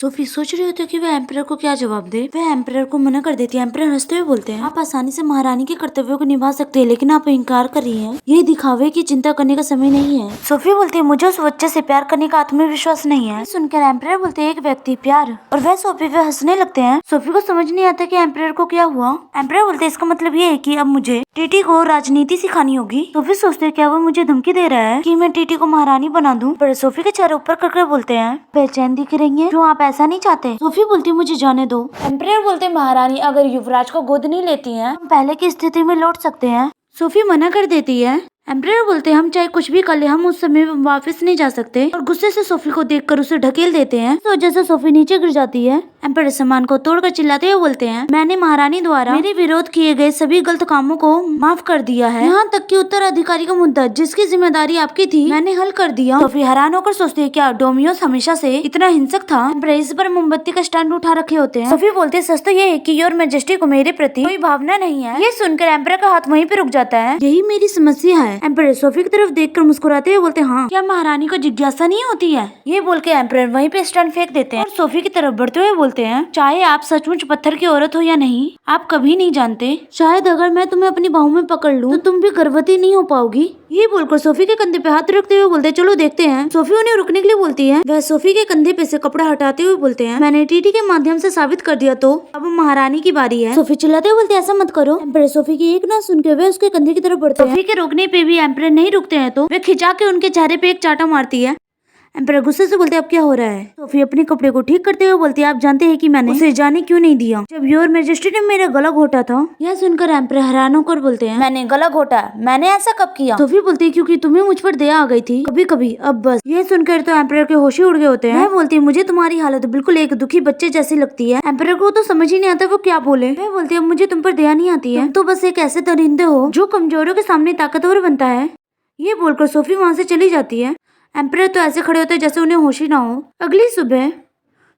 Sophie सोच रही होती है कि वह एम्परर को क्या जवाब दे। वह एम्परर को मना कर देती है। एम्परर हंसते हुए बोलते हैं, आप आसानी से महारानी के कर्तव्यों को निभा सकते हैं, लेकिन आप इनकार कर रही हैं। ये दिखावे की चिंता करने का समय नहीं है। सोफी बोलती है, मुझे उस बच्चे से प्यार करने का आत्मविश्वास नहीं है। सुनकर एम्परर बोलते हैं, एक व्यक्ति प्यार, और वह सोफी पे हंसने लगते हैं। सोफी को समझ नहीं आता कि एम्परर को क्या हुआ। एम्परर बोलते हैं, इसका मतलब ये है कि अब मुझे टीटी को राजनीति सिखानी होगी। सोफी सोचते है, क्या वो मुझे धमकी दे रहा है कि मैं टीटी को महारानी बना दूं। पर सोफी के चेहरे ऊपर करके बोलते हैं, बेचैन दिख रही है, क्यों आप ऐसा नहीं चाहते। सोफी बोलती, मुझे जाने दो। एम्परर बोलते, महारानी अगर युवराज को गोद नहीं लेती हैं, हम पहले की स्थिति में लौट सकते हैं। सोफी मना कर देती है। एम्परर बोलते, हम चाहे कुछ भी कर ले, हम उस समय वापस नहीं जा सकते, और गुस्से से सोफी को देखकर उसे ढकेल देते हैं। तो जैसे सोफी नीचे गिर जाती है, एम्परर सामान को तोड़कर चिल्लाते हुए बोलते हैं, मैंने महारानी द्वारा मेरे विरोध किए गए सभी गलत कामों को माफ कर दिया है, यहाँ तक कि उत्तराधिकारी का मुद्दा जिसकी जिम्मेदारी आपकी थी मैंने हल कर दिया। सोफी हैरान होकर सोचती है, क्या डोमियोस हमेशा से इतना हिंसक था। एम्परर इस पर मोमबत्ती का स्टैंड उठा रखे होते हैं। सोफी बोलते, सच तो ये है कि योर मैजेस्टी को मेरे प्रति कोई भावना नहीं है। ये सुनकर एम्परर का हाथ वहीं पे रुक जाता है। यही मेरी समस्या है। एम्परर सोफी की तरफ देखकर मुस्कुराते हुए बोलते, हाँ, क्या महारानी को जिज्ञासा नहीं होती है। ये बोल के एम्परर वहीं पे स्टैंड फेंक देते हैं और सोफी की तरफ बढ़ते हुए बोलते हैं, चाहे आप सचमुच पत्थर की औरत हो या नहीं, आप कभी नहीं जानते, शायद अगर मैं तुम्हें अपनी बाहों में पकड़ लूं तो तुम भी गर्भवती नहीं हो पाओगी। ये बोलकर सोफी के कंधे पे हाथ रखते हुए बोलते, चलो देखते हैं। सोफी उन्हें रुकने के लिए बोलती है। वह सोफी के कंधे पे से कपड़ा हटाते हुए बोलते हैं, मैंने टीटी के माध्यम से साबित कर दिया, तो अब महारानी की बारी है। सोफी चिल्लाते हुए बोलते, ऐसा मत करो। एम्परर सोफी की एक ना सुनकर वे उसके कंधे की तरफ बढ़ते हैं। सोफी के रोकने पे भी एम्परर नहीं रुकते हैं, तो वे खिंचा के उनके चेहरे पे एक चाटा मारती है। एम्परर गुस्से से बोलते, अब क्या हो रहा है। सोफी अपने कपड़े को ठीक करते हुए बोलती है, आप जानते हैं कि मैंने उसे जाने क्यों नहीं दिया जब योर मैजेस्टी ने मेरा गला घोटा था। यह सुनकर एम्परर हैरान होकर बोलते हैं, मैंने गला घोटा, मैंने ऐसा कब किया। सोफी बोलती है, क्योंकि तुम्हें मुझ पर दया आ गई थी कभी कभी, अब बस। ये सुनकर तो एम्परर के होश ही उड़ गए होते हैं। वह बोलती है, मुझे तुम्हारी हालत बिल्कुल एक दुखी बच्चे जैसी लगती है। एम्परर को तो समझ ही नहीं आता वो क्या बोले। वह बोलती है, मुझे तुम पर दया नहीं आती है, तुम तो बस एक ऐसे दरिंदे हो जो कमजोरों के सामने ताकतवर बनता है। ये बोलकर सोफी वहाँ से चली जाती है। एम्परर तो ऐसे खड़े होते हैं जैसे उन्हें होश ही ना हो। अगली सुबह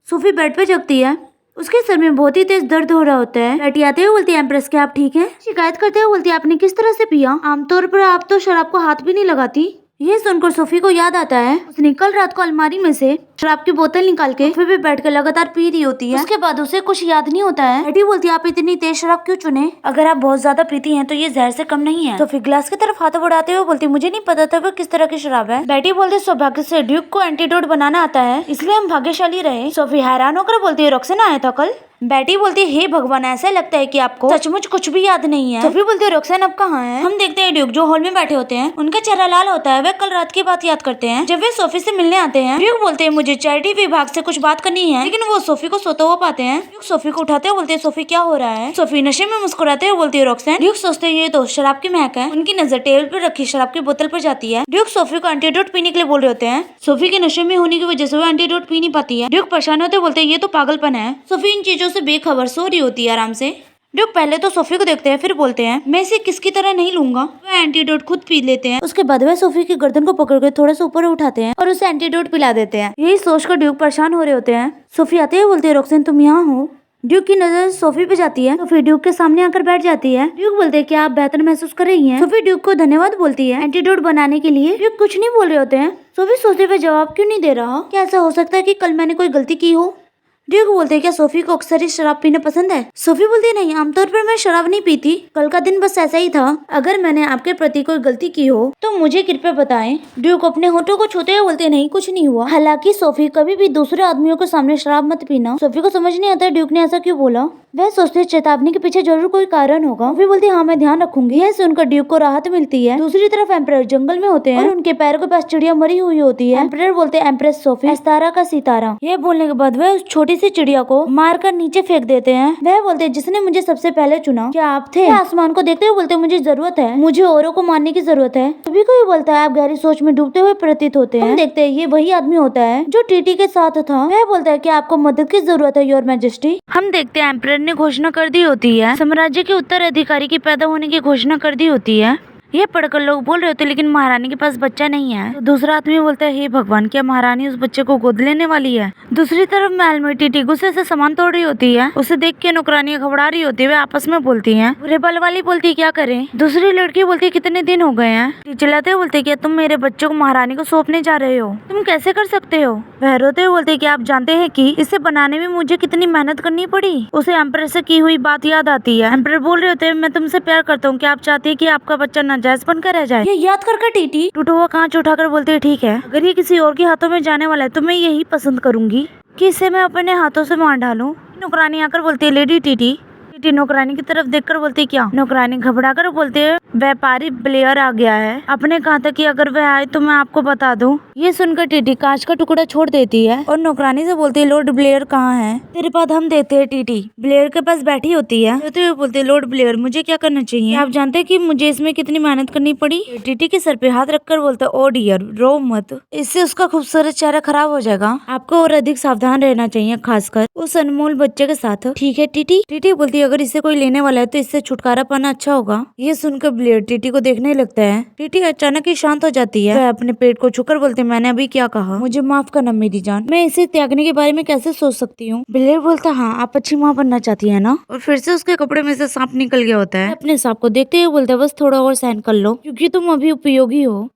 सोफी बेड पे जगती है। उसके सर में बहुत ही तेज दर्द हो रहा होता है। बेटी आते हुए बोलती है, एम्प्रेस क्या आप ठीक हैं? शिकायत करते हुए बोलती है, आपने किस तरह से पिया? आमतौर पर आप तो शराब को हाथ भी नहीं लगाती। ये सुनकर सोफी को याद आता है, उसने कल रात को अलमारी में से शराब की बोतल निकाल के सोफे पे बैठकर लगातार पी रही होती है। उसके बाद उसे कुछ याद नहीं होता है। बेटी बोलती है, आप इतनी तेज शराब क्यों चुने? अगर आप बहुत ज्यादा पीती हैं तो ये जहर से कम नहीं है। सोफी ग्लास की तरफ हाथ बढ़ाते हुए बोलती, मुझे नहीं पता था वो किस तरह की शराब है। बेटी बोलती, सौभाग्य से ड्यूक को एंटीडोट बनाना आता है, इसलिए हम भाग्यशाली रहे। सोफी हैरान होकर बोलती है, रोक्सेना आया था कल? बेटी बोलती है, हे भगवान, ऐसा लगता है कि आपको सचमुच कुछ भी याद नहीं है। सोफी बोलती है, रोक्सेन अब कहाँ है? हम देखते हैं ड्यूक जो हॉल में बैठे होते हैं, उनका चेहरा लाल होता है। वे कल रात की बात याद करते हैं जब वे सोफी से मिलने आते हैं। ड्यूक बोलते हैं, मुझे चैरिटी विभाग से कुछ बात करनी है, लेकिन वो सोफी को सोते हुए पाते हैं। ड्यूक सोफी को उठाते हुए बोलते हैं, सोफी क्या हो रहा है? सोफी नशे में मुस्कुराते हुए बोलती है, रोक्सेन। ड्यूक सोचते हैं ये तो शराब की महक है। उनकी नजर टेबल पर रखी शराब की बोतल पर जाती है। ड्यूक सोफी को एंटीडोट पीने के लिए बोल रहे होते हैं। सोफी के नशे में होने की वजह से वो एंटीडोट पी नहीं पाती है। ड्यूक परेशान होते बोलते हैं, ये तो पागलपन है। सोफी इन चीजों से बेखबर सो रही होती है आराम से। ड्यूक पहले तो सोफी को देखते हैं, फिर बोलते हैं, मैं इसे किसकी तरह नहीं लूंगा। वह एंटीडोट खुद पी लेते हैं। उसके बाद वह सोफी की गर्दन को पकड़कर थोड़ा सा ऊपर उठाते हैं और उसे एंटीडोट पिला देते हैं। यही सोचकर ड्यूक परेशान हो रहे होते हैं। सोफी आते हुए बोलती है, रोक्सेन तुम यहाँ हो? ड्यूक की नजर सोफी पे जाती है। सोफी ड्यूक के सामने आकर बैठ जाती है। ड्यूक बोलते हैं, क्या आप बेहतर महसूस कर रही हैं? सोफी ड्यूक को धन्यवाद बोलती है एंटीडोट बनाने के लिए। ड्यूक कुछ नहीं बोल रहे होते हैं। सोफी सोचते हुए जवाब क्यों नहीं दे रहा? क्या ऐसा हो सकता है कि कल मैंने कोई गलती की हो? ड्यूक बोलते हैं, क्या सोफी को अक्सर ही शराब पीना पसंद है? सोफी बोलती है, नहीं, आमतौर पर मैं शराब नहीं पीती, कल का दिन बस ऐसा ही था। अगर मैंने आपके प्रति कोई गलती की हो तो मुझे कृपया बताएं। ड्यूक अपने होठों को छूते हुए बोलते, नहीं, कुछ नहीं हुआ। हालांकि सोफी, कभी भी दूसरे आदमियों के सामने शराब मत पीना। सोफी को समझ नहीं आता ड्यूक ने ऐसा क्यों बोला। वह सोचते चेतावनी के पीछे जरूर कोई कारण होगा। सोफी बोलती, हाँ, मैं ध्यान रखूंगी। यह सुनकर ड्यूक को राहत मिलती है। दूसरी तरफ एम्परर जंगल में होते हैं और उनके पैरों के पास चिड़िया मरी हुई होती है। एम्परर बोलते हैं, एम्प्रेस सोफी, एस्तारा का सितारा। यह बोलने के बाद वह उस छोटी सी चिड़िया को मारकर नीचे फेंक देते हैं। वह बोलते हैं, जिसने मुझे सबसे पहले चुना क्या आप थे? आसमान को देखते हुए बोलते, मुझे जरूरत है, मुझे औरों को मारने की जरूरत है। सभी को ये बोलता है, आप गहरी सोच में डूबते हुए प्रतीत होते हैं। हम देखते हैं ये वही आदमी होता है जो टीटी के साथ था। वह बोलता है कि आपको मदद की जरूरत है योर मैजेस्टी। हम देखते हैं एम्परर ने घोषणा कर दी होती है, साम्राज्य के उत्तराधिकारी के पैदा होने की घोषणा कर दी होती है। ये पढ़कर लोग बोल रहे होते लेकिन महारानी के पास बच्चा नहीं है। तो दूसरा आदमी बोलता है, हे भगवान, क्या महारानी उस बच्चे को गोद लेने वाली है। दूसरी तरफ महल में टीटी गुस्से से सामान तोड़ रही होती है। उसे देख के नौकरानियां घबरा रही होती है। वे आपस में बोलती हैं। बुरे बल वाली बोलती है, क्या करें। दूसरी लड़की बोलती है, कितने दिन हो गए हैं। चिल्लाते हुए बोलते, क्या तुम मेरे बच्चे को महारानी को सौंपने जा रहे हो? तुम कैसे कर सकते हो? वह रोते हुए बोलते, क्या आप जानते हैं कि इसे बनाने में मुझे कितनी मेहनत करनी पड़ी। उसे एम्पर से की हुई बात याद आती है। एम्पर बोल रहे होते हैं, मैं तुमसे प्यार करता हूँ, क्या आप चाहते हैं कि आपका बच्चा नाजायज बनकर रह जाए। ये याद कर टीटी टूटा हुआ कांच उठाकर बोलते, ठीक है, अगर ये किसी और के हाथों में जाने वाला है तो मैं यही पसंद करूंगी कि इसे मैं अपने हाथों से मार डालूं। नौकरानी आकर बोलती है, लेडी टीटी। टीटी नौकरानी की तरफ देखकर बोलती, क्या? नौकरानी घबरा कर बोलते है, व्यापारी ब्लेयर आ गया है। आपने कहा था कि अगर वह आए तो मैं आपको बता दूं। ये सुनकर टीटी कांच का टुकड़ा छोड़ देती है और नौकरानी से बोलती है, लॉर्ड ब्लेयर कहाँ है? तेरे पास हम देते हैं। टीटी ब्लेयर के पास बैठी होती है। तो वो बोलते, लॉर्ड ब्लेयर, मुझे क्या करना चाहिए? आप जानते हैं कि मुझे इसमें कितनी मेहनत करनी पड़ी? टीटी के सर पे हाथ रखकर बोलता, ओ डियर, रो मत, इससे उसका खूबसूरत चेहरा खराब हो जाएगा। आपको और अधिक सावधान रहना चाहिए, खासकर उस अनमोल बच्चे के साथ। ठीक है टीटी। टीटी बोलती है, अगर इसे कोई लेने वाला है तो इससे छुटकारा पाना अच्छा होगा। ये सुनकर ब्लेयर टीटी को देखने लगता है। टीटी अचानक ही शांत हो जाती है। वह अपने पेट को छूकर बोलते, मैंने अभी क्या कहा? मुझे माफ करना मेरी जान, मैं इसे त्यागने के बारे में कैसे सोच सकती हूँ। ब्लेयर बोलता, हाँ, आप अच्छी माँ बनना चाहती है ना? और फिर से उसके कपड़े में से सांप निकल गया होता है। अपने सांप को देखते हुए बोलता है, बस थोड़ा और सहन कर लो क्योंकि तुम अभी उपयोगी हो।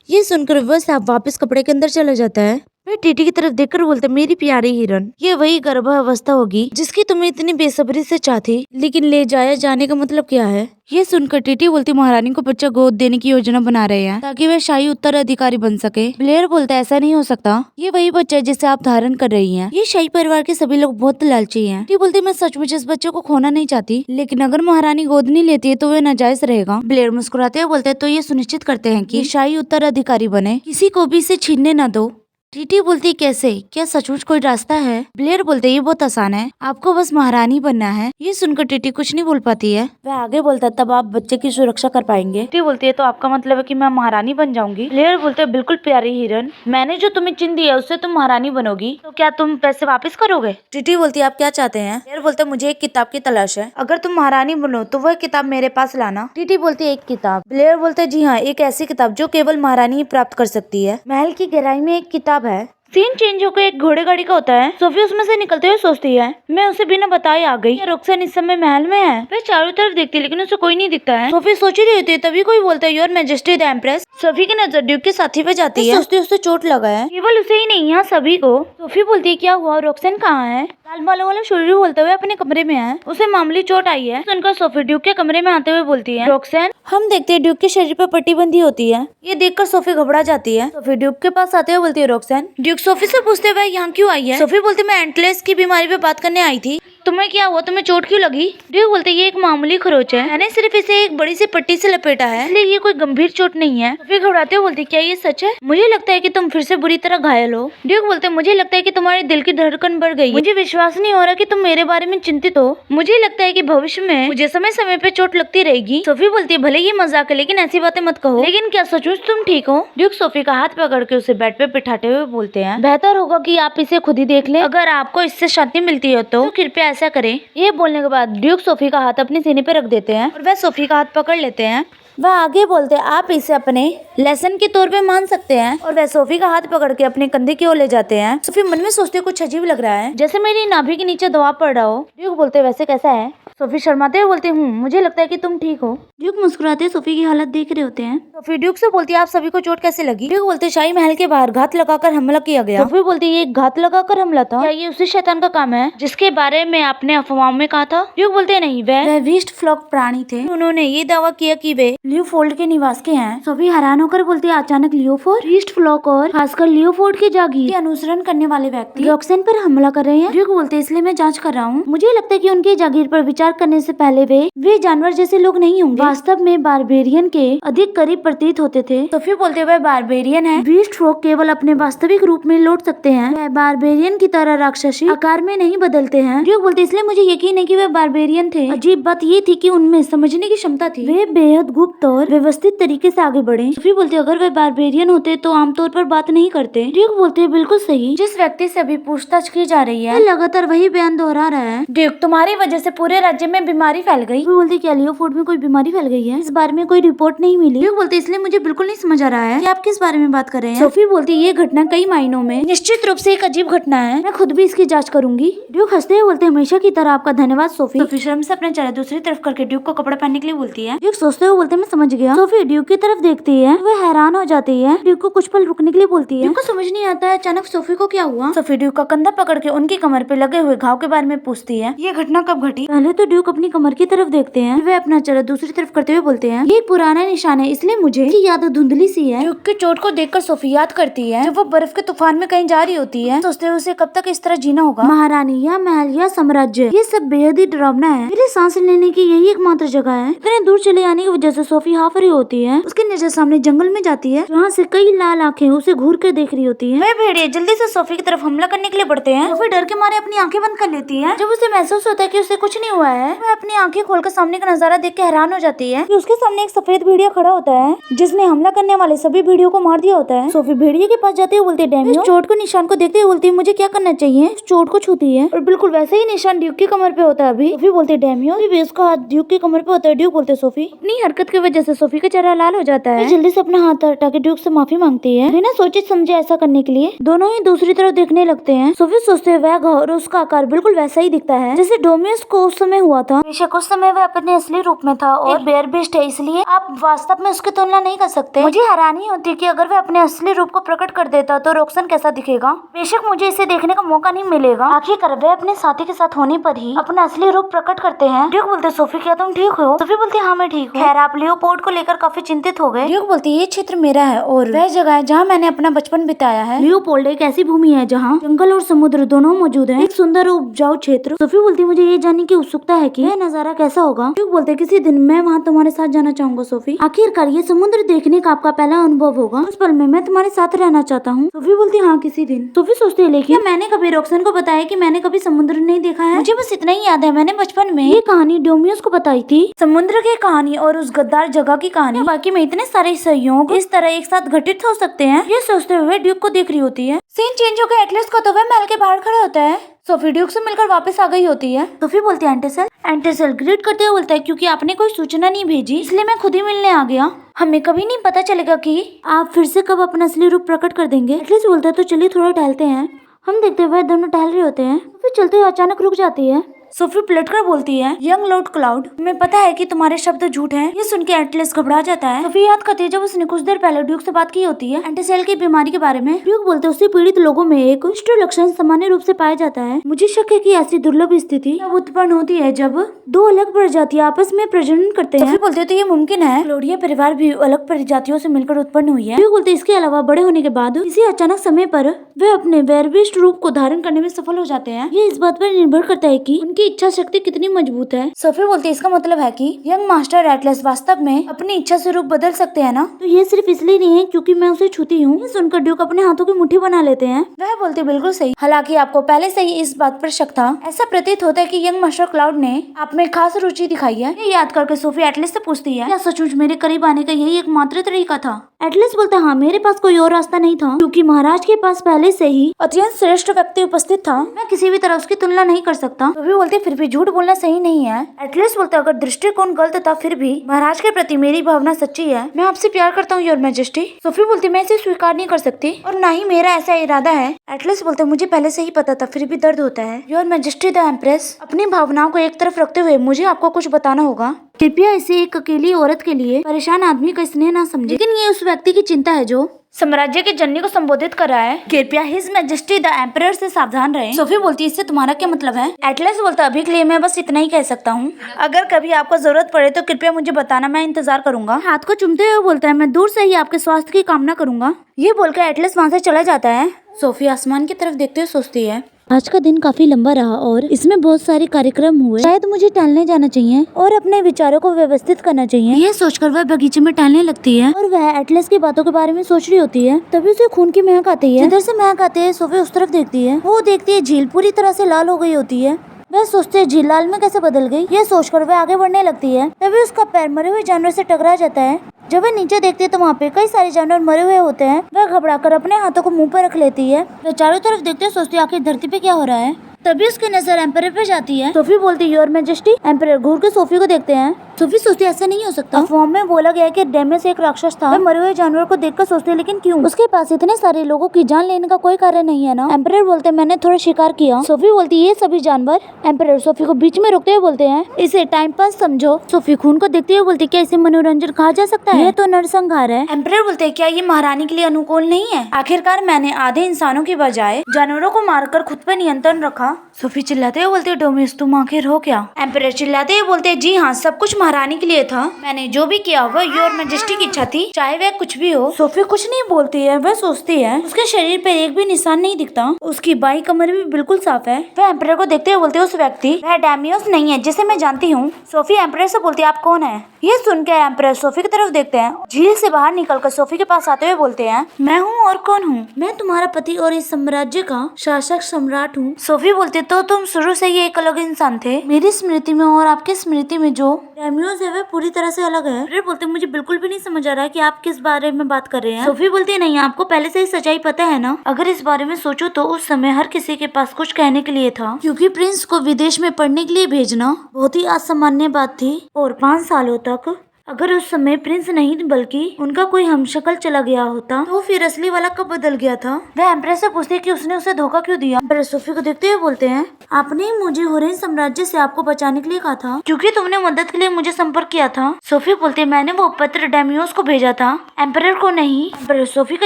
ये सुनकर वह सांप वापस कपड़े के अंदर चला जाता है। वह टीटी की तरफ देखकर बोलते, मेरी प्यारी हिरन, ये वही गर्भावस्था होगी जिसकी तुम्हें इतनी बेसब्री से चाहती, लेकिन ले जाया जाने का मतलब क्या है? ये सुनकर टीटी बोलती, महारानी को बच्चा गोद देने की योजना बना रहे हैं ताकि वह शाही उत्तराधिकारी बन सके। ब्लेयर बोलता है, ऐसा नहीं हो सकता, ये वही बच्चा है जिसे आप धारण कर रही हैं। ये शाही परिवार के सभी लोग बहुत लालची हैं। टीटी बोलती, मैं सचमुच इस बच्चे को खोना नहीं चाहती, लेकिन अगर महारानी गोद नहीं लेती है तो वह नाजायज रहेगा। ब्लेयर मुस्कुराते हुए बोलते, तो ये सुनिश्चित करते हैं कि शाही उत्तराधिकारी बने, किसी को भी इसे छीनने न दो। टीटी बोलती, कैसे? क्या सचमुच कोई रास्ता है? ब्लेयर बोलते, ये बहुत आसान है, आपको बस महारानी बनना है। ये सुनकर टीटी कुछ नहीं बोल पाती है। वह आगे बोलता है, तब आप बच्चे की सुरक्षा कर पाएंगे। टीटी बोलती है, तो आपका मतलब है कि मैं महारानी बन जाऊंगी? ब्लेयर बोलते, बिल्कुल प्यारी हिरन, मैंने जो तुम्हें चिन्ह दिया उससे तुम महारानी बनोगी, तो क्या तुम पैसे वापस करोगे? टीटी बोलती है, आप क्या चाहते हैं? ब्लेयर बोलते, मुझे एक किताब की तलाश है, अगर तुम महारानी बनो तो वह किताब मेरे पास लाना। टीटी बोलती है, एक किताब? ब्लेयर बोलते, जी हाँ, एक ऐसी किताब जो केवल महारानी ही प्राप्त कर सकती है। महल की गहराई में एक किताब है। सीन चेंज होकर एक घोड़े गाड़ी का होता है। सोफी उसमें से निकलते हुए सोचती है, मैं उसे बिना बताए आ गई। रोक्सन इस समय महल में है। वह चारों तरफ देखती है लेकिन उसे कोई नहीं दिखता है। सोफी सोच रही होती है, तभी कोई बोलता है, your majesty the empress. Sophie की नजर ड्यूक के साथी पे जाती है। सोचती उसे चोट लगा है, केवल उसे ही नहीं, यहाँ सभी को। सोफी बोलती है, क्या हुआ? रोक्सन कहाँ है? लाल वाला शुरू बोलते हुए अपने कमरे में है, उसे मामूली चोट आई है। सुनकर सोफी ड्यूक के कमरे में आते हुए बोलती है, रोक्सन। हम देखते हैं ड्यूक के शरीर पर पट्टी बंधी होती है। ये देखकर सोफी घबरा जाती है। सोफी ड्यूक के पास आते हुए बोलती है, रोक्सन। ड्यूक सोफी से पूछते हुए, यहाँ क्यों आई है? सोफी बोलती, मैं एंटलेस की बीमारी पे बात करने आई थी। तुम्हें क्या हुआ? तुम्हें चोट क्यों लगी? ड्यूक बोलते, ये एक मामूली खरोच है, मैंने सिर्फ इसे एक बड़ी सी पट्टी से लपेटा है, इसलिए ये कोई गंभीर चोट नहीं है। सोफी घबराते हुए बोलती, क्या ये सच है? मुझे लगता है कि तुम फिर से बुरी तरह घायल हो। ड्यूक बोलते, मुझे लगता है कि तुम्हारे दिल की धड़कन बढ़ गई है। मुझे विश्वास नहीं हो रहा कि तुम मेरे बारे में चिंतित हो। मुझे लगता है कि भविष्य में मुझे समय समय पे चोट लगती रहेगी। सोफी बोलती है, भले ये मजाक है लेकिन ऐसी बातें मत कहो। लेकिन क्या सचमुच तुम ठीक हो? ड्यूक सोफी का हाथ पकड़ के उसे बेड पे बिठाते हुए बोलते हैं, बेहतर होगा कि आप इसे खुद ही देख लें। अगर आपको इससे शांति मिलती है तो कृपया ऐसा करें। ये बोलने के बाद ड्यूक सोफी का हाथ अपने सीने पे रख देते हैं और वह सोफी का हाथ पकड़ लेते हैं। वह आगे बोलते हैं, आप इसे अपने लेसन के तौर पे मान सकते हैं। और वह सोफी का हाथ पकड़ के अपने कंधे की ओर ले जाते हैं। सोफी मन में सोचते कुछ अजीब लग रहा है, जैसे मेरी नाभि के नीचे दबाव पड़ रहा हो। ड्यूक बोलते, वैसे कैसा है? सोफी शर्माते हुए बोलती, मुझे लगता है कि तुम ठीक हो। ड्यूक मुस्कुराते सोफी की हालत देख रहे होते हैं। सोफी ड्यूक से बोलती है, आप सभी को चोट कैसे लगी? ड्यूक बोलते, शाही महल के बाहर घात लगाकर हमला किया गया। सोफी बोलती, ये घात लगाकर हमला था? क्या ये उसी शैतान का काम है जिसके बारे में आपने अफवाह में कहा था? ड्यूक बोलते, नहीं, वह वीस्ट फ्लॉक प्राणी थे। उन्होंने ये दावा किया कि वे लियोफोल्ड के निवास के हैं। सोफी हैरान होकर बोलती है, अचानक लियोफोल्ड, वीस्ट फ्लॉक और खासकर लियोफोल्ड की जागीर के अनुसरण करने वाले व्यक्ति रोक्सन पर हमला कर रहे हैं? ड्यूक बोलते, इसलिए मैं जांच कर रहा हूँ। मुझे लगता है कि उनकी जागीर पर विचार करने से पहले वे जानवर जैसे लोग नहीं होंगे, वास्तव में बारबेरियन के अधिक करीब प्रतीत होते थे। सोफी बोलते, वह बारबेरियन है। बीस्ट folk केवल अपने वास्तविक रूप में लौट सकते हैं, वह बारबेरियन की तरह राक्षसी आकार में नहीं बदलते हैं। ड्यूक बोलते, इसलिए मुझे यकीन है कि वह बारबेरियन थे। अजीब बात ये थी कि उनमें समझने की क्षमता थी, वे बेहद गुप्त और व्यवस्थित तरीके से आगे बढ़े। सोफी बोलते, अगर वे बारबेरियन होते तो आमतौर पर बात नहीं करते। ड्यूक बोलते, बिल्कुल सही, जिस व्यक्ति से अभी पूछताछ की जा रही है लगातार वही बयान दोहरा रहा है। ड्यूक, तुम्हारी वजह से पूरे राज्य राज्य में बीमारी फैल गई। वो बोलती क्या लियो फूड में कोई बीमारी फैल गई है, इस बारे में कोई रिपोर्ट नहीं मिली। ड्यूक बोलते इसलिए मुझे बिल्कुल नहीं समझ आ रहा है कि आप किस बारे में बात कर रहे हैं। सोफी बोलती ये घटना कई मायनों में निश्चित रूप से एक अजीब घटना है, मैं खुद भी इसकी जांच करूंगी। ड्यूक हंसते हुए बोलते हमेशा की तरह आपका धन्यवाद सोफी। सोफी शर्म से अपना चेहरा दूसरी तरफ करके ड्यूक को कपड़ा पहनने के लिए बोलती है। ड्यूक सोचते हुए बोलते मैं समझ गया। सोफी ड्यूक की तरफ देखती है, वह हैरान हो जाती है। ड्यूक को कुछ पल रुकने के लिए बोलती है। ड्यूक को समझ नहीं आता है अचानक सोफी को क्या हुआ। सोफी ड्यूक का कंधा पकड़ के उनकी कमर पे लगे हुए घाव के बारे में पूछती है। ये घटना कब घटी? पहले तो ड्यूक अपनी कमर की तरफ देखते हैं, वे अपना चेहरा दूसरी तरफ करते हुए बोलते हैं ये एक पुराना निशान है, इसलिए मुझे याद धुंधली सी है। ड्यूक के चोट को देखकर सोफी याद करती है जब वो बर्फ के तूफान में कहीं जा रही होती है, सोचते हुए उसे कब तक इस तरह जीना होगा। महारानी या महल या साम्राज्य, ये सब बेहद ही डरावना है। मेरे सांस लेने की यही एकमात्र जगह है। इतने दूर चले आने की वजह से सोफी हाफ रही होती है। उसकी नजर सामने जंगल में जाती है जहाँ से कई लाल आंखें उसे घूर कर देख रही होती है। वह भेड़िए जल्दी से सोफी की तरफ हमला करने के लिए बढ़ते हैं। सोफी डर के मारे अपनी आंखें बंद कर लेती है। जब उसे महसूस होता है कि उसे कुछ नहीं हुआ है, वह अपनी आंखें खोलकर सामने का नजारा देख के हैरान हो जाती है कि उसके सामने एक सफेद भेड़िया खड़ा होता है जिसने हमला करने वाले सभी भेड़ियों को मार दिया होता है। सोफी भेड़िए के पास जाते हुए बोलती है डैमियो। चोट को निशान को देखते हुए बोलती है मुझे क्या करना चाहिए। चोट को छूती है और बिल्कुल वैसे ही निशान ड्यूक की कमर पे होता है। अभी सोफी बोलती है डैमियो, अभी उसका हाथ ड्यूक की कमर पे होता है। ड्यूक बोलते सोफी। अपनी हरकत की वजह से सोफी का चेहरा लाल हो जाता है। जल्दी से अपना हाथ हटा के ड्यूक से माफी मांगती है बिना सोचे समझे ऐसा करने के लिए। दोनों ही दूसरी तरफ देखने लगते हैं। सोफी सोचते है वह घाव और उसका आकार बिल्कुल वैसा ही दिखता है जैसे डोमियस को उस समय हुआ था। बेशक उस समय वह अपने असली रूप में था और बेयर बेस्ट है, इसलिए आप वास्तव में उसकी तुलना नहीं कर सकते। मुझे हैरानी होती है कि अगर वह अपने असली रूप को प्रकट कर देता तो रोक्सन कैसा दिखेगा। बेशक मुझे इसे देखने का मौका नहीं मिलेगा। आखिरकार वह अपने साथी के साथ होने पर ही अपना असली रूप प्रकट करते हैं। ड्यूक बोलते सोफी क्या तुम ठीक हो? सोफी बोलती हाँ मैं ठीक हूँ। खैर आप लियोपोल्ड को लेकर काफी चिंतित हो गए। ड्यूक बोलती ये क्षेत्र मेरा है और वह जगह है जहाँ मैंने अपना बचपन बिताया है। लियोपोल्ड एक ऐसी भूमि है जहाँ जंगल और समुद्र दोनों मौजूद है, एक सुंदर और उपजाऊ क्षेत्र। सोफी बोलती मुझे ये जानने की उत्सुकता है कि यह नजारा कैसा होगा। ड्यूक बोलते किसी दिन मैं वहाँ तुम्हारे साथ जाना चाहूंगा सोफी। आखिरकार ये समुद्र देखने का आपका पहला अनुभव होगा, उस पल में मैं तुम्हारे साथ रहना चाहता हूँ। सोफी बोलती हाँ किसी दिन। सोफी सोचती है लेकिन मैंने कभी रोक्सन को बताया कि मैंने कभी समुद्र नहीं देखा है। मुझे बस इतना ही याद है मैंने बचपन में ये कहानी डोमियस को बताई थी, समुद्र की कहानी और उस गद्दार जगह की कहानी। बाकी में इतने सारे संयोग इस तरह एक साथ घटित हो सकते हैं, ये सोचते हुए ड्यूक को देख रही होती है। सीन चेंज होकर एटलस को तो वह महल के बाहर खड़ा होता है। सोफी ड्यूक से मिलकर वापस आ गई होती है। सोफी बोलती है एंटेसल। एंटेसल ग्रीट करते हुए बोलता है क्योंकि आपने कोई सूचना नहीं भेजी इसलिए मैं खुद ही मिलने आ गया। हमें कभी नहीं पता चलेगा कि आप फिर से कब अपना असली रूप प्रकट कर देंगे। एटलस बोलता है तो चलिए थोड़ा टहलते हैं। हम देखते हुए दोनों टहल रहे होते हैं, फिर चलते हुए अचानक रुक जाती है। सोफी पलटकर बोलती है यंग लॉर्ड क्लाउड, हमें पता है कि तुम्हारे शब्द झूठ हैं। ये सुन के एटलस घबरा जाता है। सोफी याद करती है जब उसने कुछ देर पहले ड्यूक से बात की होती है एंटेसेल की बीमारी के बारे में। ड्यूक बोलते उससे पीड़ित लोगों में एक कुष्ठ लक्षण सामान्य रूप से पाया जाता है। मुझे शक है कि ऐसी दुर्लभ स्थिति तब उत्पन्न होती है जब दो अलग प्रजातियां आपस में प्रजनन करते हैं। सोफी बोलते तो ये मुमकिन है क्लोडिया परिवार भी अलग प्रजातियों से मिलकर उत्पन्न हुई है। ड्यूक बोलते इसके अलावा बड़े होने के बाद किसी अचानक समय पर वे अपने वेरबिस्ट रूप को धारण करने में सफल हो जाते हैं। ये इस बात पर निर्भर करता है कि उनकी इच्छा शक्ति कितनी मजबूत है। सोफी बोलती है इसका मतलब है कि यंग मास्टर एटलस वास्तव में अपनी इच्छा से रूप बदल सकते हैं ना? तो ये सिर्फ इसलिए नहीं है क्योंकि मैं उसे छूती हूँ। ये सुनकर ड्यूक अपने हाथों की मुट्ठी बना लेते हैं। वह बोलते बिल्कुल सही, हालांकि आपको पहले से ही इस बात पर शक था। ऐसा प्रतीत होता है कि यंग मास्टर क्लाउड ने आप में खास रुचि दिखाई है। ये याद करके सोफी एटलस से पूछती है क्या सचमुच मेरे करीब आने का यही एकमात्र तरीका था? एटलस बोलता हाँ मेरे पास कोई और रास्ता नहीं था क्योंकि महाराज के पास पहले से ही अत्यंत श्रेष्ठ व्यक्ति उपस्थित था, मैं किसी भी तरह उसकी तुलना नहीं कर सकता। सोफी बोलते फिर भी झूठ बोलना सही नहीं है। एटलस बोलता अगर दृष्टिकोण गलत था फिर भी महाराज के प्रति मेरी भावना सच्ची है। मैं आपसे प्यार करता हूँ योर मैजेस्टी। सोफी बोलती मैं इसे स्वीकार नहीं कर सकती और ना ही मेरा ऐसा इरादा है। एटलस बोलते मुझे पहले से ही पता था फिर भी दर्द होता है। योर मैजेस्टी द एम्प्रेस, अपनी भावनाओं को एक तरफ रखते हुए मुझे आपको कुछ बताना होगा। कृपया इसे एक अकेली औरत के लिए परेशान आदमी का स्नेह ना समझे, लेकिन ये उस व्यक्ति की चिंता है जो साम्राज्य के जननी को संबोधित कर रहा है। कृपया हिज मैजेस्टी द एम्परर से सावधान रहें। सोफी बोलती इससे तुम्हारा क्या मतलब है? एटलस बोलता अभी के लिए मैं बस इतना ही कह सकता हूँ, अगर कभी आपको जरूरत पड़े तो कृपया मुझे बताना, मैं इंतजार करूंगा। हाथ को चूमते हुए बोलता है मैं दूर से ही आपके स्वास्थ्य की कामना करूंगा। ये बोलकर एटलस वहाँ से चला जाता है। सोफी आसमान की तरफ देखते हुए सोचती है आज का दिन काफी लंबा रहा और इसमें बहुत सारे कार्यक्रम हुए, शायद मुझे टहलने जाना चाहिए और अपने विचारों को व्यवस्थित करना चाहिए। ये सोचकर वह बगीचे में टहलने लगती है और वह एटलस की बातों के बारे में सोच रही होती है। तभी उसे खून की महक आती है। जिधर से महक आती है सोफी उस तरफ देखती है। वो देखती है झील पूरी तरह से लाल हो गई होती है। वह सोचते है झील लाल में कैसे बदल गई। यह सोचकर वह आगे बढ़ने लगती है। तभी उसका पैर मरे हुए जानवर से टकरा जाता है। जब वह नीचे देखती है तो वहाँ पे कई सारे जानवर मरे हुए होते हैं। वह घबराकर अपने हाथों को मुंह पर रख लेती है। वह चारों तरफ देखते सोचती है आखिर धरती पे क्या हो रहा है। तभी उसकी नजर एम्परर पे जाती है। सोफी बोलती है योर मैजेस्टी। एम्परर घूर के सोफी को देखते हैं। सोफी सोचती है ऐसा नहीं हो सकता। फॉर्म में बोला गया है कि डेमियस एक राक्षस था। वह मरे हुए जानवर को देखकर सोचती है लेकिन क्यों? उसके पास इतने सारे लोगों की जान लेने का कोई कारण नहीं है ना। एम्परर बोलते मैंने थोड़ा शिकार किया। सोफी बोलती ये सभी जानवर। एम्परर सोफी को बीच में रोकते हुए बोलते हैं इसे टाइम पास समझो। सोफी खून को देखते हुए बोलती क्या इसे मनोरंजन कहा जा सकता है? यह तो नरसंहार है। एम्परर बोलते हैं क्या ये महारानी के लिए अनुकूल नहीं है? आखिरकार मैंने आधे इंसानों की बजाय जानवरों को मारकर खुद पर नियंत्रण रखा। सोफी चिल्लाते हुए बोलती है डोमिस तुम आखिर हो क्या? एम्परर चिल्लाते हुए बोलते हैं जी हाँ, सब कुछ महारानी के लिए था। मैंने जो भी किया वह योर मैजेस्टी की इच्छा थी, चाहे वह कुछ भी हो। सोफी कुछ नहीं बोलती है। वह सोचती है उसके शरीर पे एक भी निशान नहीं दिखता। उसकी बाई कमर भी बिल्कुल साफ है। वह एम्परर को देखते हुए बोलती है उस व्यक्ति वह डेमियोस नहीं है जिसे मैं जानती हूँ। सोफी एम्परर से बोलती है आप कौन है? ये सुनकर एम्परर सोफी की तरफ देखते हैं। झील से बाहर निकलकर सोफी के पास आते हुए बोलते हैं मैं हूँ और कौन हूँ? मैं तुम्हारा पति और इस साम्राज्य का शासक सम्राट हूँ। सोफी बोलती तो तुम शुरू से ही एक अलग इंसान थे। मेरी स्मृति में और आपकी स्मृति में जो डेमियोस है वह पूरी तरह से अलग है। एम्परर बोलते मुझे बिल्कुल भी नहीं समझ आ रहा है कि आप किस बारे में बात कर रहे हैं। सोफी बोलती नहीं, आपको पहले से ही सच्चाई पता है ना। अगर इस बारे में सोचो तो उस समय हर किसी के पास कुछ कहने के लिए था, क्योंकि प्रिंस को विदेश में पढ़ने के लिए भेजना बहुत ही असामान्य बात थी। और 5 सालों तक अगर उस समय प्रिंस नहीं बल्कि उनका कोई हमशक्ल चला गया होता तो फिर असली वाला कब बदल गया था? वह एम्परर से पूछते हैं कि उसने उसे धोखा क्यों दिया। एम्परर सोफी को देखते हुए बोलते हैं आपने मुझे हुरैन साम्राज्य से आपको बचाने के लिए कहा था, क्योंकि तुमने मदद के लिए मुझे संपर्क किया था। सोफी बोलती है मैंने वो पत्र डेमियोस को भेजा था, एम्परर को नहीं। एम्परर सोफी का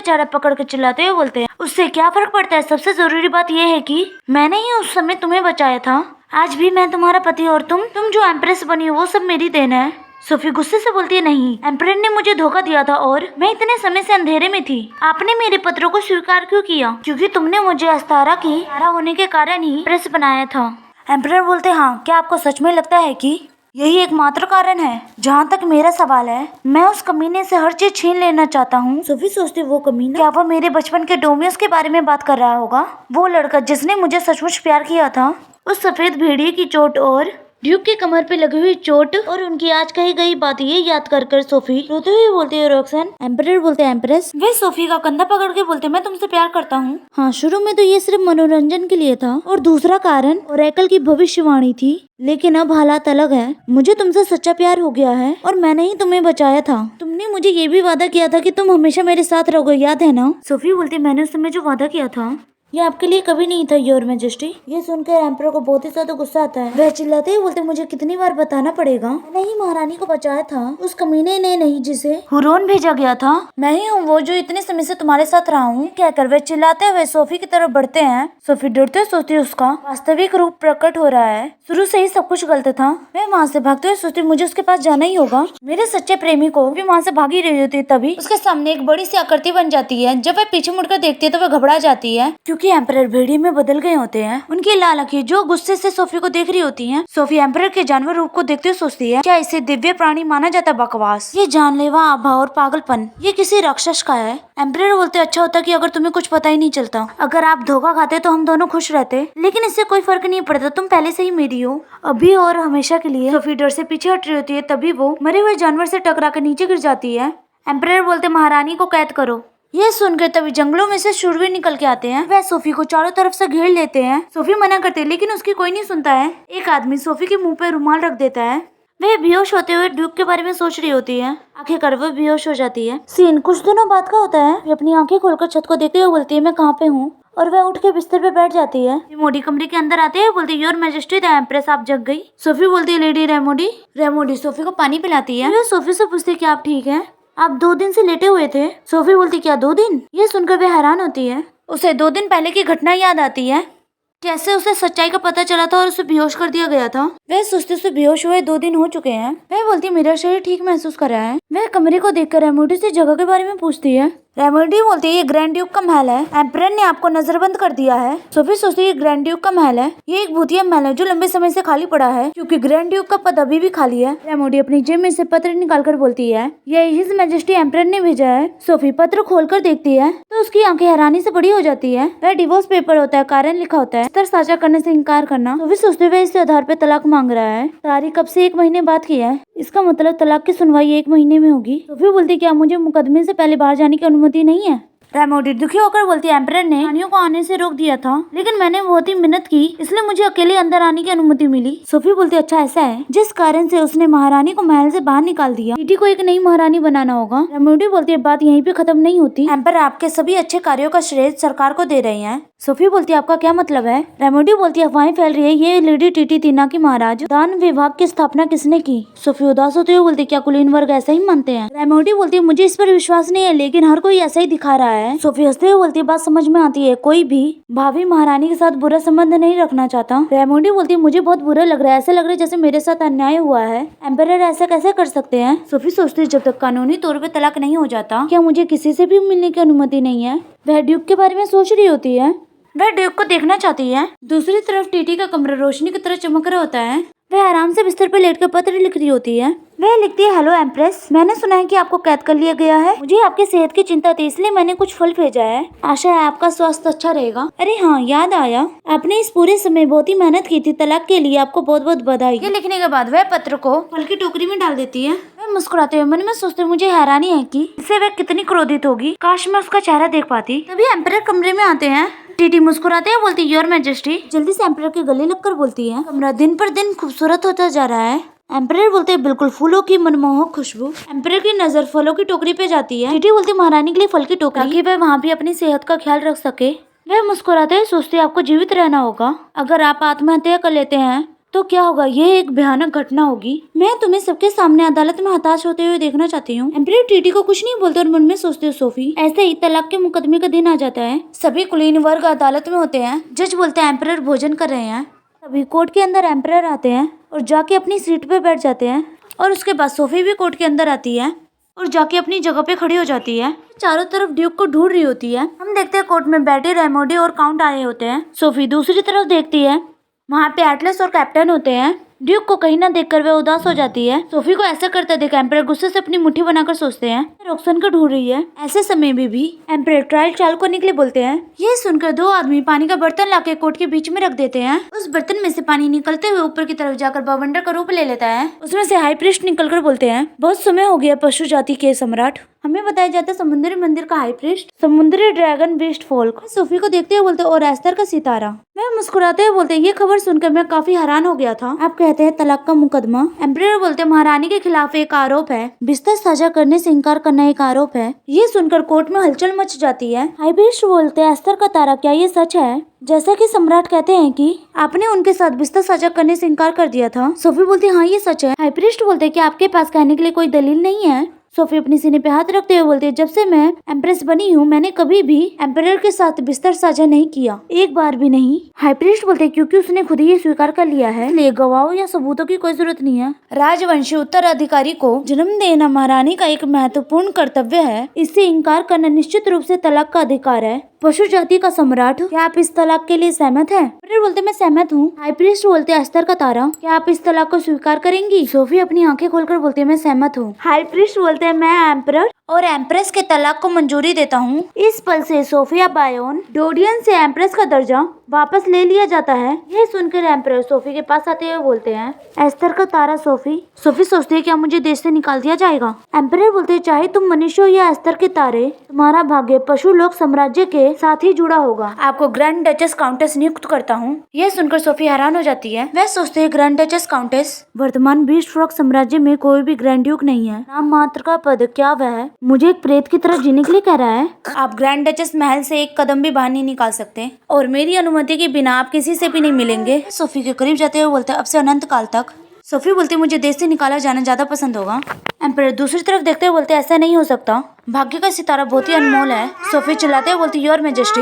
चेहरा पकड़ कर चिल्लाते हुए बोलते हैं उससे क्या फर्क पड़ता है? सबसे जरूरी बात यह है कि मैंने ही उस समय तुम्हें बचाया था। आज भी मैं तुम्हारा पति और तुम जो एम्प्रेस बनी हो वो सब मेरी देन है। सोफी गुस्से से बोलती है नहीं, एम्परर ने मुझे धोखा दिया था और मैं इतने समय से अंधेरे में थी। आपने मेरे पत्रों को स्वीकार क्यों किया? क्योंकि तुमने मुझे अस्तारा की तारा होने के कारण ही प्रेस बनाया था। एम्परर बोलते हाँ, क्या आपको सच में लगता है कि यही एकमात्र कारण है? जहाँ तक मेरा सवाल है, मैं उस कमीने से हर चीज छीन लेना चाहता हूँ। सोफी सोचती वो कमीना, क्या वो मेरे बचपन के डोमियोस के बारे में बात कर रहा होगा? वो लड़का जिसने मुझे सचमुच प्यार किया था, उस सफेद भेड़िए की चोट और ड्यूक की कमर पे लगी हुई चोट और उनकी आज कही गई बात ये याद कर कर सोफी रोते हुए बोलती है रोक्सन। एम्परर बोलते हैं एम्प्रेस। वे सोफी का कंधा पकड़ के बोलते मैं तुमसे प्यार करता हूँ। हाँ, शुरू में तो ये सिर्फ मनोरंजन के लिए था और दूसरा कारण ओरेकल की भविष्यवाणी थी, लेकिन अब हालात अलग है। मुझे तुमसे सच्चा प्यार हो गया है और मैंने ही तुम्हें बचाया था। तुमने मुझे ये भी वादा किया था कि तुम हमेशा मेरे साथ रहोगे, याद है ना? सोफी बोलती मैंने उस समय जो वादा किया था ये आपके लिए कभी नहीं था योर मैजेस्टी। ये सुनकर एम्परर को बहुत ही ज्यादा गुस्सा आता है। वह चिल्लाते ही बोलते मुझे कितनी बार बताना पड़ेगा? मैंने ही महारानी को बचाया था, उस कमीने ने नहीं जिसे हुरोन भेजा गया था। मैं ही हूँ वो जो इतने समय से तुम्हारे साथ रहा हूँ। कहकर वे चिल्लाते हुए सोफी की तरफ बढ़ते हैं। सोफी डरते सोचती उसका वास्तविक रूप प्रकट हो रहा है। शुरू से ही सब कुछ गलत था। वह वहाँ से भागते हुए सोचती मुझे उसके पास जाना ही होगा। मेरे सच्चे प्रेमी को भी वहाँ से भागी रही होती तभी उसके सामने एक बड़ी सी आकृति बन जाती है। जब वह पीछे मुड़कर देखती है तो वह घबरा जाती है, क्योंकि एम्परर भेड़िए में बदल गए होते हैं। उनकी लाल आंखें जो गुस्से से सोफी को देख रही होती हैं। सोफी एम्परर के जानवर रूप को देखते हुए सोचती है क्या इसे दिव्य प्राणी माना जाता? बकवास, ये जानलेवा आभा और पागलपन ये किसी राक्षस का है। एम्परर बोलते अच्छा होता कि अगर तुम्हें कुछ पता ही नहीं चलता। अगर आप धोखा खाते तो हम दोनों खुश रहते, लेकिन इससे कोई फर्क नहीं पड़ता। तुम पहले से ही मेरी हो, अभी और हमेशा के लिए। सोफी डर से पीछे हट रही होती है तभी वो मरे हुए जानवर से टकरा कर नीचे गिर जाती है। एम्परर बोलते महारानी को कैद करो। यह सुनकर तभी जंगलों में से शूरवीर निकल के आते हैं। वह सोफी को चारों तरफ से घेर लेते हैं। सोफी मना करती है लेकिन उसकी कोई नहीं सुनता है। एक आदमी सोफी के मुंह पे रुमाल रख देता है। वह बेहोश होते हुए ड्यूक के बारे में सोच रही होती है। आखिरकार वह बेहोश हो जाती है। सीन कुछ दिनों बाद का होता है। वे अपनी आंखें खोलकर छत को देखते हुए बोलती है मैं कहाँ पे हूँ, और वह उठ के बिस्तर पे बैठ जाती है। रेमोडी कमरे के अंदर आते हैं, बोलती है योर मैजेस्टी द एम्प्रेस आप जग गई। सोफी बोलती है लेडी रेमोडी। रेमोडी सोफी को पानी पिलाती है। वह सोफी से पूछती है क्या आप ठीक है? आप 2 दिन से लेटे हुए थे। सोफी बोलती क्या 2 दिन? ये सुनकर वह हैरान होती है। उसे 2 दिन पहले की घटना याद आती है, कैसे उसे सच्चाई का पता चला था और उसे बेहोश कर दिया गया था। वह सुस्ती से बेहोश हुए 2 दिन हो चुके हैं। वह बोलती मेरा शरीर ठीक महसूस कर रहा है। वह कमरे को देखकर रेमोडी से जगह के बारे में पूछती है। रेमोडी बोलती है ये ग्रैंड ड्यूक का महल है, एम्परर ने आपको नजरबंद कर दिया है। सोफी सोचती है ग्रैंड ड्यूक का महल है, ये एक भूतिया महल है जो लंबे समय से खाली पड़ा है, क्योंकि ग्रैंड ड्यूक का पद अभी भी खाली है। रेमोडी अपनी जेब में से पत्र निकालकर बोलती है ये हिज मैजेस्टी एम्परर ने भेजा है। सोफी पत्र खोलकर देखती है तो उसकी आंखें हैरानी से बड़ी हो जाती है। वह डिवोर्स पेपर होता है, कारण लिखा होता है स्तर साझा करने से इनकार करना। सोफी सोचते हुए इस आधार पर तलाक मांग रहा है। तारीख कब से 1 महीने बाद की है, इसका मतलब तलाक की सुनवाई 1 महीने में होगी। सोफी बोलती क्या मुझे मुकदमे से पहले बाहर जाने की अनुमति नहीं है? रेमोडी दुखी होकर बोलती है, एम्परर ने रानियों को आने से रोक दिया था, लेकिन मैंने बहुत ही मेहनत की, इसलिए मुझे अकेले अंदर आने की अनुमति मिली। सोफी बोलती है, अच्छा ऐसा है, जिस कारण से उसने महारानी को महल से बाहर निकाल दिया। टीटी को एक नई महारानी बनाना होगा। रेमोडी बोलती है, बात यहीं पे खत्म नहीं होती, एम्परर आपके सभी अच्छे कार्यों का श्रेय सरकार को दे रहे हैं। सोफी बोलती है, आपका क्या मतलब है? रेमोडी बोलती है, अफवाहें फैल रही है, ये लेडी टीटी तीना की महाराज। दान विभाग की स्थापना किसने की? सोफी उदास होते हुए बोलती है, क्या कुलीन वर्ग ऐसा ही मानते हैं? रेमोडी बोलती है, मुझे इस पर विश्वास नहीं है, लेकिन हर कोई ऐसा ही दिखा रहा है। सोफी हंसते हुए बोलती है, बात समझ में आती है, कोई भी भावी महारानी के साथ बुरा संबंध नहीं रखना चाहता। रेमोडी बोलती है, मुझे बहुत बुरा लग रहा है, ऐसा लग रहा है जैसे मेरे साथ अन्याय हुआ है। एम्परर ऐसा कैसे कर सकते हैं? सोफी सोचती है, जब तक कानूनी तौर पर तलाक नहीं हो जाता, क्या मुझे किसी से भी मिलने की अनुमति नहीं है? वह ड्यूक के बारे में सोच रही होती है, वह ड्यूक को देखना चाहती है। दूसरी तरफ टीटी का कमरा रोशनी की तरह चमक रहा होता है। वह आराम से बिस्तर पर लेटकर पत्र लिख रही होती है। वह लिखती है, हेलो एम्प्रेस, मैंने सुना है कि आपको कैद कर लिया गया है। मुझे आपकी सेहत की चिंता थी, इसलिए मैंने कुछ फल भेजा है। आशा है आपका स्वास्थ्य अच्छा रहेगा। अरे हाँ, याद आया, आपने इस पूरे समय बहुत ही मेहनत की थी, तलाक के लिए आपको बहुत बहुत बधाई। ये लिखने के बाद वह पत्र को फल की टोकरी में डाल देती है। वह मुस्कुराते हुए मन में सोचते, मुझे हैरानी है कि इससे वह कितनी क्रोधित होगी, काश मैं उसका चेहरा देख पाती। तभी एम्परर कमरे में आते हैं। टीटी मुस्कुराते हुए बोलती है, योर मैजेस्टी। जल्दी से एम्परर के गले लगकर बोलती है, कमरा दिन पर दिन खूबसूरत होता जा रहा है। एम्परर बोलते हैं, बिल्कुल फूलों की मनमोहक खुशबू। एम्परर की नजर फलों की टोकरी पे जाती है। टीटी बोलती, महारानी के लिए फल की टोकरी, ताकि वह वहाँ भी अपनी सेहत का ख्याल रख सके। वह मुस्कुराते हुए सोचते, आपको जीवित रहना होगा। अगर आप आत्महत्या कर लेते हैं तो क्या होगा? यह एक भयानक घटना होगी। मैं तुम्हें सबके सामने अदालत में हताश होते हुए देखना चाहती हूँ। एम्परर टीटी को कुछ नहीं बोलते और मन में सोचते हो, सोफी ऐसे ही तलाक के मुकदमे का दिन आ जाता है। सभी कुलीन वर्ग अदालत में होते हैं। जज बोलते हैं, एम्परर भोजन कर रहे हैं। तभी कोर्ट के अंदर एम्परर आते हैं और जाके अपनी सीट पे बैठ जाते हैं। और उसके बाद सोफी भी कोर्ट के अंदर आती है और जाके अपनी जगह पे खड़ी हो जाती है। चारों तरफ ड्यूक को ढूंढ रही होती है। हम देखते हैं कोर्ट में बैठे रेमोडी और काउंट आए होते हैं। सोफी दूसरी तरफ देखती है, वहाँ पे एटलस और कैप्टन होते हैं। ड्यूक को कहीं ना देखकर वह उदास हो जाती है। सोफी को ऐसा करते देख एम्परर गुस्से से अपनी मुट्ठी बनाकर सोचते हैं, रॉक्सन को ढूंढ रही है। ऐसे समय में भी एम्परर ट्रायल चालू करने के लिए बोलते हैं। ये सुनकर दो आदमी पानी का बर्तन लाके कोर्ट के बीच में रख देते हैं। उस बर्तन में से पानी निकलते हुए ऊपर की तरफ जाकर बवंडर का रूप ले लेता है। उसमें से हाई प्रीस्ट निकलकर बोलते हैं, बहुत समय हो गया पशु जाति के सम्राट। हमें बताया जाता है समुद्री मंदिर का हाई प्रीस्ट, समुद्री ड्रैगन बीस्ट फोल्क। सोफी को देखते हुए बोलते, और एस्तर का सितारा। वह मुस्कुराते हुए बोलते, ये खबर सुनकर मैं काफी हैरान हो गया था। आप कहते हैं तलाक का मुकदमा? एम्परर बोलते, महारानी के खिलाफ एक आरोप है, बिस्तर साझा करने से इनकार करना एक आरोप है। ये सुनकर कोर्ट में हलचल मच जाती है। हाई प्रीस्ट बोलते, एस्तर का तारा, क्या ये सच है जैसा कि सम्राट कहते हैं कि आपने उनके साथ बिस्तर साझा करने से इनकार कर दिया था? सोफी बोलती, हाँ ये सच है। हाई प्रीस्ट बोलते, कि आपके पास कहने के लिए कोई दलील नहीं है? सोफी अपनी सीने पे हाथ रखते हुए बोलती है, जब से मैं एम्प्रेस बनी हूँ मैंने कभी भी एम्परर के साथ बिस्तर साझा नहीं किया, एक बार भी नहीं। हाई प्रीस्ट बोलते, क्योंकि उसने खुद ही ये स्वीकार कर लिया है, इसलिए गवाहों या सबूतों की कोई जरूरत नहीं है। राजवंशी उत्तराधिकारी को जन्म देना महारानी का एक महत्वपूर्ण कर्तव्य है, इससे इनकार करना निश्चित रूप से तलाक का अधिकार है। पशु जाति का सम्राट, क्या आप इस तलाक के लिए सहमत हैं? एम्परर बोलते, मैं सहमत हूँ। हाई प्रीस्ट बोलते, एस्तर का तारा, क्या आप इस तलाक को स्वीकार करेंगी? सोफी अपनी आंखें खोलकर बोलती है, मैं सहमत हूँ। हाई प्रीस्ट बोलते हैं, मैं एम्परर और एम्प्रेस के तलाक को मंजूरी देता हूँ। इस पल से सोफिया बायोन डोडियन से एम्प्रेस का दर्जा वापस ले लिया जाता है। यह सुनकर एम्परर सोफी के पास आते हुए बोलते हैं, एस्तर का तारा सोफी। सोफी सोचती है, क्या मुझे देश से निकाल दिया जाएगा? एम्परर बोलते हैं, चाहे तुम मनुष्य हो या एस्तर के तारे, तुम्हारा भाग्य पशु लोक साम्राज्य के साथ ही जुड़ा होगा। आपको ग्रैंड डचेस काउंटेस नियुक्त करता हूँ। यह सुनकर सोफी हैरान हो जाती है। वह सोचते है, ग्रैंड डचेस काउंटेस? वर्तमान बीस्ट फ्रॉक साम्राज्य में कोई भी ग्रैंड ड्यूक नहीं है, नाम मात्र का पद। क्या वह मुझे एक प्रेत की तरह जीने के लिए कह रहा है? आप ग्रैंड डचेस महल से एक कदम भी बाहर नहीं निकाल सकते और मेरी अनुमति के बिना आप किसी से भी नहीं मिलेंगे। सोफी के करीब जाते हुए बोलते, अब से अनंत काल तक। सोफी बोलती, मुझे देश से निकाला जाना ज्यादा पसंद होगा। एम्परर दूसरी तरफ देखते हुए बोलते, ऐसा नहीं हो सकता, भाग्य का सितारा बहुत ही अनमोल है। सोफी चिल्लाते हुए बोलती, योर मैजेस्टी।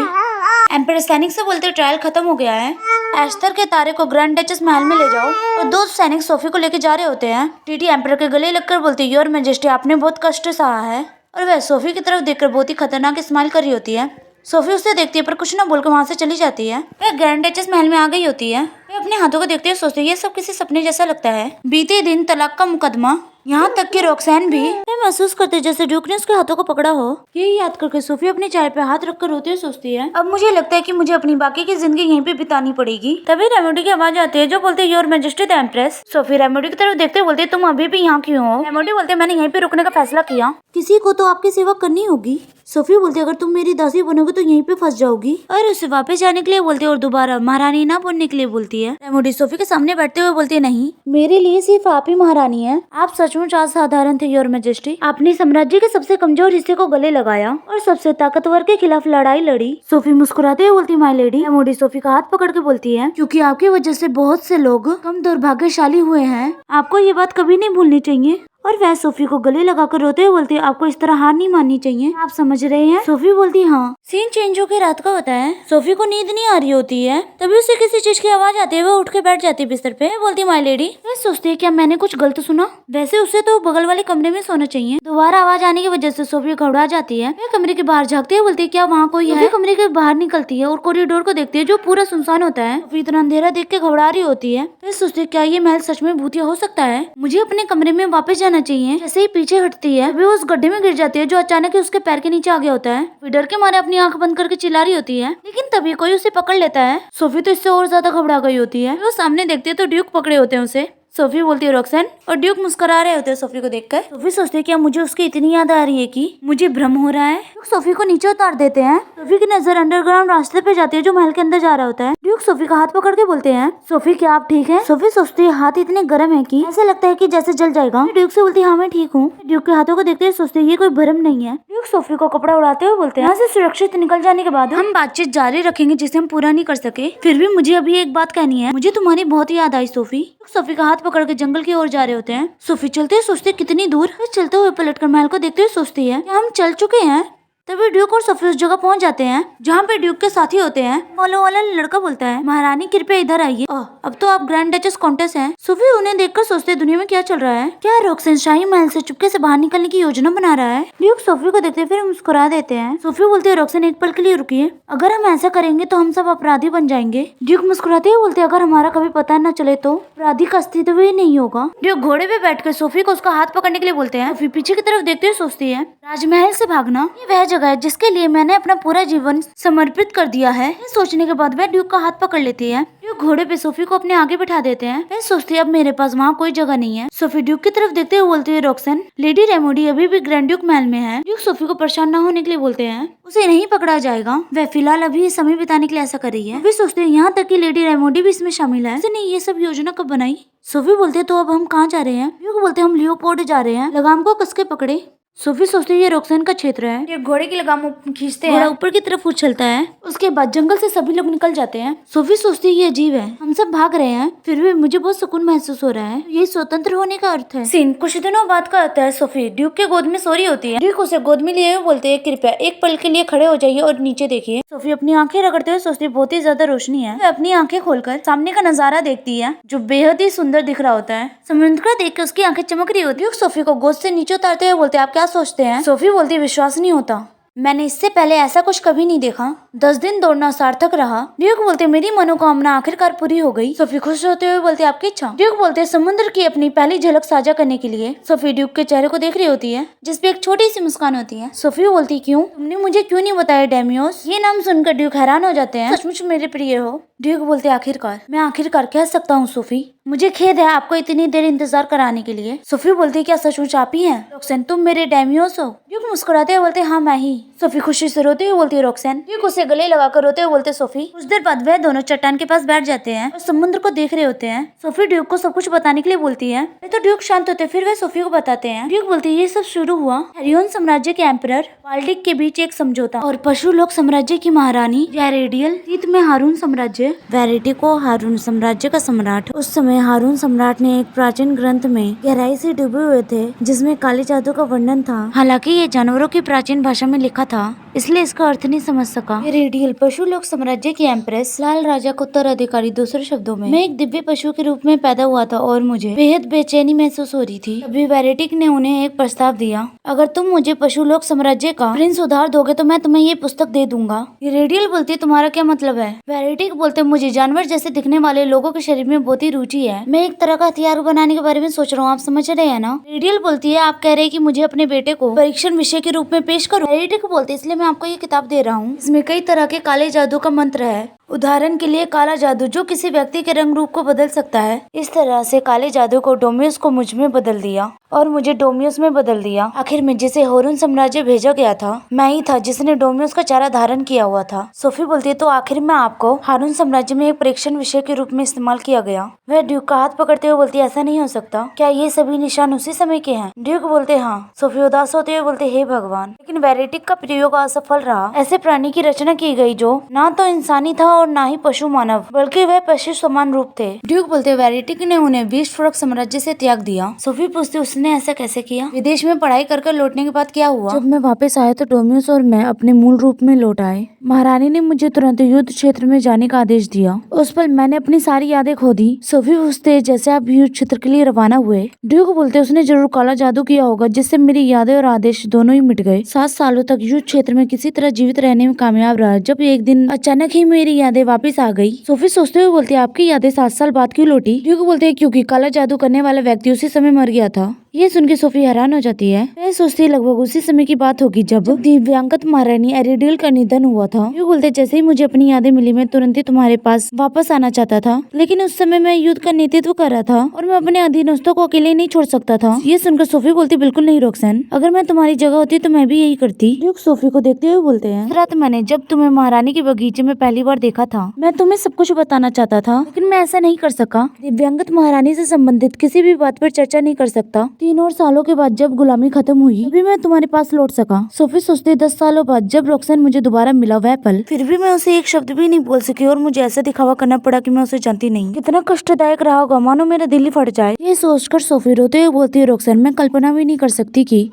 एम्परर सैनिक से बोलते, ट्रायल खत्म हो गया है, एस्तर के तारे को ग्रैंड डचेस महल में ले जाओ। और दो सैनिक सोफी को लेके जा रहे होते हैं। टीटी एम्परर के गले लगकर बोलती, योर मैजेस्टी, आपने बहुत कष्ट सहा है। और वह सोफी की तरफ देखकर बहुत ही खतरनाक स्माइल कर रही होती है। सोफी उससे देखती है पर कुछ ना बोलकर वहाँ से चली जाती है। वह ग्रैंड डचेस महल में आ गई होती है। वे अपने हाथों को देखते हुए सोचते ये सब किसी सपने जैसा लगता है। बीते दिन तलाक का मुकदमा, यहाँ तक कि रोक्सेन भी महसूस करते जैसे ड्यूक ने उसके हाथों को पकड़ा हो। यही याद करके सोफी अपनी चाय पे हाथ रखकर रोते हुए सोचती है अब मुझे लगता है कि मुझे अपनी बाकी की जिंदगी यहीं पे बितानी पड़ेगी। तभी रेमोडी की आवाज आती है जो बोलते है your majesty the empress. Sophie रेमोडी की तरफ देखते बोलते तुम अभी भी यहाँ क्यों हो? रेमोडी बोलते मैंने यहीं पे रुकने का फैसला किया, किसी को तो आपकी सेवा करनी होगी। सोफी बोलती अगर तुम मेरी दासी बनोगे तो यहीं पे फंस जाओगी और उसे वापस जाने के लिए बोलती है और दोबारा महारानी ना बनने के लिए बोलती है। रेमोडी सोफी के सामने बैठते हुए बोलती है नहीं, मेरे लिए सिर्फ आप ही महारानी है। आप सचमुच असाधारण थे योर मैजेस्टी। आपने साम्राज्य के सबसे कमजोर हिस्से को गले लगाया और सबसे ताकतवर के खिलाफ लड़ाई लड़ी। सोफी मुस्कुराते हुए बोलती माय लेडी। रेमोडी सोफी का हाथ पकड़ के बोलती है क्योंकि आपकी वजह से बहुत से लोग कम दुर्भाग्यशाली हुए हैं, आपको ये बात कभी नहीं भूलनी चाहिए। और वह सोफी को गले लगाकर रोते हुए बोलती है आपको इस तरह हार नहीं माननी चाहिए, आप समझ रहे हैं? सोफी बोलती हाँ। सीन चेंज होकर रात का होता है। सोफी को नींद नहीं आ रही होती है, तभी उसे किसी चीज की आवाज आती है। वो उठ के बैठ जाती है बिस्तर पे। बोलती माय लेडी। वह सोचती है क्या मैंने कुछ गलत सुना? वैसे उसे तो बगल वाले कमरे में सोना चाहिए। दोबारा आवाज आने की वजह से सोफी घबरा जाती है। वह कमरे के बाहर झाँकती है, बोलती है क्या वहाँ कोई है? कमरे के बाहर निकलती है और कॉरिडोर को देखती है जो पूरा सुनसान होता है। सोफी इतना अंधेरा देख के घबरा रही होती है। फिर सोचती है क्या ये महल सच में भूतिया हो सकता है? मुझे अपने कमरे में वापस जाना चाहिए। जैसे ही पीछे हटती है वे उस गड्ढे में गिर जाती है जो अचानक ही उसके पैर के नीचे आ गया होता है। वे डर के मारे अपनी आंख बंद करके चिल्ला रही होती है, लेकिन तभी कोई उसे पकड़ लेता है। सोफी तो इससे और ज्यादा घबरा गई होती है। वो सामने देखती है तो ड्यूक पकड़े होते हैं उसे। सोफी बोलती है रोक्सेन और ड्यूक मुस्कुरा रहे होते हैं सोफी को देखकर। सोफी सोचती है क्या मुझे उसकी इतनी याद आ रही है कि मुझे भ्रम हो रहा है। ड्यूक सोफी को नीचे उतार देते हैं। सोफी की नजर अंडरग्राउंड रास्ते पे जाती है जो महल के अंदर जा रहा होता है। ड्यूक सोफी का हाथ पकड़ के बोलते हैं सोफी क्या आप ठीक है? सोफी सोचती है हाथ इतने गर्म है कि ऐसा लगता है कि जैसे जल जाएगा। ड्यूक से बोलती है हाँ मैं ठीक हूँ। ड्यूक के हाथों को देखते हुए सोचती है ये कोई भ्रम नहीं है। ड्यूक सोफी को कपड़ा उड़ाते हुए बोलते हैं यहाँ से सुरक्षित निकल जाने के बाद हम बातचीत जारी रखेंगे जिसे हम पूरा नहीं कर सके। फिर भी मुझे अभी एक बात कहनी है, मुझे तुम्हारी बहुत याद आई सोफी। सोफी का हाथ पकड़ के जंगल की ओर जा रहे होते हैं। सोफी चलते हुए सोचती है कितनी दूर। चलते हुए पलटकर महल को देखते हुए सोचती है क्या हम चल चुके हैं? तभी ड्यूक और सोफी उस जगह पहुंच जाते हैं जहाँ पे ड्यूक के साथी होते हैं। फॉलो वाला लड़का बोलता है महारानी कृपया इधर आइए। अब तो आप ग्रैंड डचेस कॉन्टेस हैं। सोफी उन्हें देखकर सोचते दुनिया में क्या चल रहा है? क्या रोक्सेन शाही महल से चुपके से बाहर निकलने की योजना बना रहा है? ड्यूक सोफी को देखते फिर मुस्कुरा देते हैं। सोफी बोलती है रोक्सेन एक पल के लिए रुकिए, अगर हम ऐसा करेंगे तो हम सब अपराधी बन जाएंगे। ड्यूक मुस्कुराते हुए बोलते अगर हमारा कभी पता न चले तो अपराधी का अस्तित्व ही नहीं होगा। ड्यूक घोड़े पे बैठकर सोफी को उसका हाथ पकड़ने के लिए बोलते हैं। सोफी पीछे की तरफ देखते हुए सोचती है राजमहल से भागना ये वह जगह है जिसके लिए मैंने अपना पूरा जीवन समर्पित कर दिया है। सोचने के बाद वह ड्यूक का हाथ पकड़ लेती है। ड्यूक घोड़े पे सोफी को अपने आगे बिठा देते हैं। वह सोचती है अब मेरे पास वहाँ कोई जगह नहीं है। सोफी ड्यूक की तरफ देखते हुए बोलती है रोक्सेन लेडी रेमोडी अभी भी ग्रैंड ड्यूक महल में है। ड्यूक सोफी को परेशान न होने के लिए बोलते हैं उसे नहीं पकड़ा जाएगा, वह फिलहाल अभी समय बिताने के लिए ऐसा कर रही है। वे सोचते हैं यहाँ तक कि लेडी रेमोडी भी इसमें शामिल है। उसने ये सब योजना कब बनाई? सोफी बोलते तो अब हम कहाँ जा रहे हैं? ड्यूक बोलते हम लियोपोल्ड जा रहे हैं, लगाम को कसके पकड़े। सोफी सोचती है ये रोक्सेन का क्षेत्र है। ये घोड़े की लगाम खींचते हैं, ऊपर की तरफ उछलता है। उसके बाद जंगल से सभी लोग निकल जाते हैं। सोफी सोचती है ये अजीब है, हम सब भाग रहे हैं फिर भी मुझे बहुत सुकून महसूस हो रहा है। ये स्वतंत्र होने का अर्थ है। सीन कुछ दिनों बाद का आता है। सोफी ड्यूक के गोद में सो रही होती है। ड्यूक उसे गोद में लिए हुए बोलते हैं कृपया एक पल के लिए खड़े हो जाइए और नीचे देखिए। सोफी अपनी आंखें रगड़ते हुए सोचती है बहुत ही ज्यादा रोशनी है। अपनी आंखें खोलकर सामने का नजारा देखती है जो बेहद ही सुंदर दिख रहा होता है। समुद्र को देख के उसकी आंखें चमक रही होती है। सोफी को गोद से नीचे उतारते हुए बोलते हैं आप क्या सोचते हैं? सोफी बोलती विश्वास नहीं होता, मैंने इससे पहले ऐसा कुछ कभी नहीं देखा। 10 दिन दौड़ना सार्थक रहा। ड्यूक बोलते मेरी मनोकामना आखिरकार पूरी हो गई। सोफी खुश होते हुए बोलते आपकी इच्छा? ड्यूक बोलते समुद्र की अपनी पहली झलक साझा करने के लिए। सोफी ड्यूक के चेहरे को देख रही होती है जिसपे एक छोटी सी मुस्कान होती है। सोफी बोलती क्यों? तुमने मुझे क्यों नहीं बताया डेमियोस? ये नाम सुनकर ड्यूक हैरान हो जाते हैं। सचमुच मेरे प्रिय हो। ड्यूक बोलते आखिरकार, मैं आखिरकार कह सकता हूँ सोफी, मुझे खेद है आपको इतनी देर इंतजार कराने के लिए। सोफी बोलती क्या सचमुच आप ही हैं? रोक्सेन तुम मेरे डेमियोस हो? ड्यूक मुस्कुराते हुए बोलते हाँ मैं ही। सोफी खुशी से रोते हुए बोलती है रोक्सेन। ड्यूक उसे गले लगाकर रोते हुए बोलते सोफी। कुछ देर बाद वह दोनों चट्टान के पास बैठ जाते हैं और समुद्र को देख रहे होते हैं। सोफी ड्यूक को सब कुछ बताने के लिए बोलती है तो ड्यूक शांत होते फिर वह सोफी को बताते हैं। ड्यूक बोलती है ये सब शुरू हुआ हेरियन साम्राज्य के एम्परर वाल्डिक के बीच एक समझौता और पशु लोक साम्राज्य की महारानी वेरेडियल तीत में हारून साम्राज्य वेरिटी को हारून साम्राज्य का सम्राट। उस समय हारून सम्राट ने एक प्राचीन ग्रंथ में गहराई से डूबे हुए थे जिसमें काले जादू का वर्णन था। हालांकि ये जानवरों की प्राचीन भाषा में लिखा था इसलिए इसका अर्थ नहीं समझ सका। रेडियल पशु लोक साम्राज्य की एम्प्रेस, लाल राजा का उत्तराधिकारी। दूसरे शब्दों में, मैं एक दिव्य पशु के रूप में पैदा हुआ था और मुझे बेहद बेचैनी महसूस हो रही थी। तभी वेरेटिक ने उन्हें एक प्रस्ताव दिया, अगर तुम मुझे पशु लोक साम्राज्य का प्रिंस उधार दोगे तो मैं तुम्हें ये पुस्तक दे दूंगा। रेडियल बोलती, तुम्हारा क्या मतलब है? वेरेटिक बोलते, मुझे जानवर जैसे दिखने वाले लोगों के शरीर में बहुत ही रुचि है। मैं एक तरह का हथियार बनाने के बारे में सोच रहा हूँ, आप समझ रहे हैं ना? रेडियल बोलती है, आप कह रहे हैं कि मुझे अपने बेटे को परीक्षण विषय के रूप में पेश करो? वेरेटिक बोलते, इसलिए मैं आपको ये किताब दे रहा हूँ। इसमें कई तरह के काले जादू का मंत्र है। उदाहरण के लिए काला जादू जो किसी व्यक्ति के रंग रूप को बदल सकता है। इस तरह से काले जादू को डोमियस को मुझ में बदल दिया और मुझे डोमियस में बदल दिया। आखिर में जिसे होरून साम्राज्य भेजा गया था, मैं ही था जिसने डोमियस का चेहरा धारण किया हुआ था। सोफी बोलती है, तो आखिर में आपको हारून साम्राज्य में एक परीक्षण विषय के रूप में इस्तेमाल किया गया। वह ड्यूक का हाथ पकड़ते हुए बोलती है, ऐसा नहीं हो सकता। क्या ये सभी निशान उसी समय के हैं? ड्यूक बोलते, हाँ। सोफी उदास होते हुए बोलते, हे भगवान, लेकिन वेरेटिक का प्रयोग असफल रहा। ऐसे प्राणी की रचना की गई जो ना तो इंसानी था और ना ही पशु मानव, बल्कि वह पशु समान रूप थे। ड्यूक बोलते, वेरेटिक ने उन्हें विस्फोटक साम्राज्य से त्याग दिया। सोफी पूछती, उसने ऐसा कैसे किया? विदेश में पढ़ाई कर लौटने के बाद क्या हुआ? जब मैं वापस आया तो डोमियस और मैं अपने मूल रूप में लौट आए। महारानी ने मुझे तुरंत युद्ध क्षेत्र में जाने का आदेश दिया। उस पल मैंने अपनी सारी यादें खो दी। सोफी पूछते, जैसे आप युद्ध क्षेत्र के लिए रवाना हुए? ड्यूक बोलते, उसने जरूर काला जादू किया होगा जिससे मेरी यादें और आदेश दोनों ही मिट गए। 7 सालों तक युद्ध क्षेत्र में किसी तरह जीवित रहने में कामयाब रहा। जब एक दिन अचानक ही मेरी यादें वापस आ गई। सोफी सोचते हुए बोलती है, आपकी यादें 7 साल बाद क्यों लौटी? ड्यूक बोलते हैं, क्योंकि काला जादू करने वाला व्यक्ति उसी समय मर गया था। ये सुन के सोफी हैरान हो जाती है। वह सोचती है लगभग उसी समय की बात होगी जब दिव्यांगत महारानी एरिडियल का निधन हुआ था। ड्यूक बोलते, जैसे ही मुझे अपनी यादें मिली मैं तुरंत ही तुम्हारे पास वापस आना चाहता था, लेकिन उस समय मैं युद्ध का नेतृत्व कर रहा था और मैं अपने अधीनस्थों को अकेले नहीं छोड़ सकता था। ये सुनकर सोफी बोलती, बिल्कुल नहीं रोक्सन, अगर मैं तुम्हारी जगह होती तो मैं भी यही करती। ड्यूक सोफी को देखते हुए बोलते हैं, रात मैंने जब तुम्हें महारानी के बगीचे में पहली बार देखा था, मैं तुम्हें सब कुछ बताना चाहता था, लेकिन मैं ऐसा नहीं कर सका। दिव्यांगत महारानी से संबंधित किसी भी बात पर चर्चा नहीं कर सकता। 3 और सालों के बाद जब गुलामी खत्म हुई तभी मैं तुम्हारे पास लौट सका। सोफी सोचती, 10 सालों बाद जब रॉक्सन मुझे दोबारा मिला वह पल, फिर भी मैं उसे एक शब्द भी नहीं बोल सकी और मुझे ऐसा दिखावा करना पड़ा कि मैं उसे जानती नहीं। कितना कष्टदायक रहा होगा, मानो मेरा दिल ही फट जाए। ये सोचकर सोफी रोते हुए बोलती है, रॉक्सन, मैं कल्पना भी नहीं कर सकती कि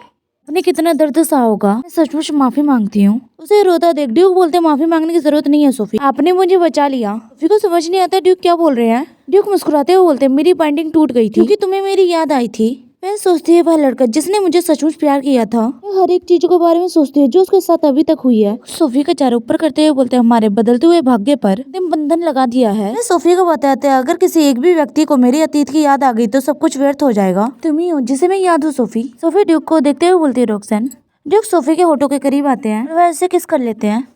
उन्हें कितना दर्द सा होगा। मैं सचमुच माफी मांगती हूँ। उसे रोता देख ड्यूक बोलते, माफी मांगने की जरूरत नहीं है सोफी, आपने मुझे बचा लिया। सोफी को समझ नहीं आता ड्यूक क्या बोल रहे हैं। ड्यूक मुस्कुराते हुए बोलते, मेरी बाइंडिंग टूट गई थी क्योंकि तुम्हें मेरी याद आई थी। मैं सोचती है वह लड़का जिसने मुझे सचमुच प्यार किया था। मैं हर एक चीज के बारे में सोचती है जो उसके साथ अभी तक हुई है। सोफी का चार ऊपर करते हुए बोलते, हमारे बदलते हुए भाग्य पर अंतिम बंधन लगा दिया है। मैं सोफी को बताते हैं, अगर किसी एक भी व्यक्ति को मेरे अतीत की याद आ गई तो सब कुछ व्यर्थ हो जाएगा। तुम ही हो जिसे मैं याद हूँ सोफी। सोफी ड्यूक को देखते हुए बोलती है, रॉक्सन। ड्यूक सोफी के होठों के करीब आते हैं, वह ऐसे किस कर लेते हैं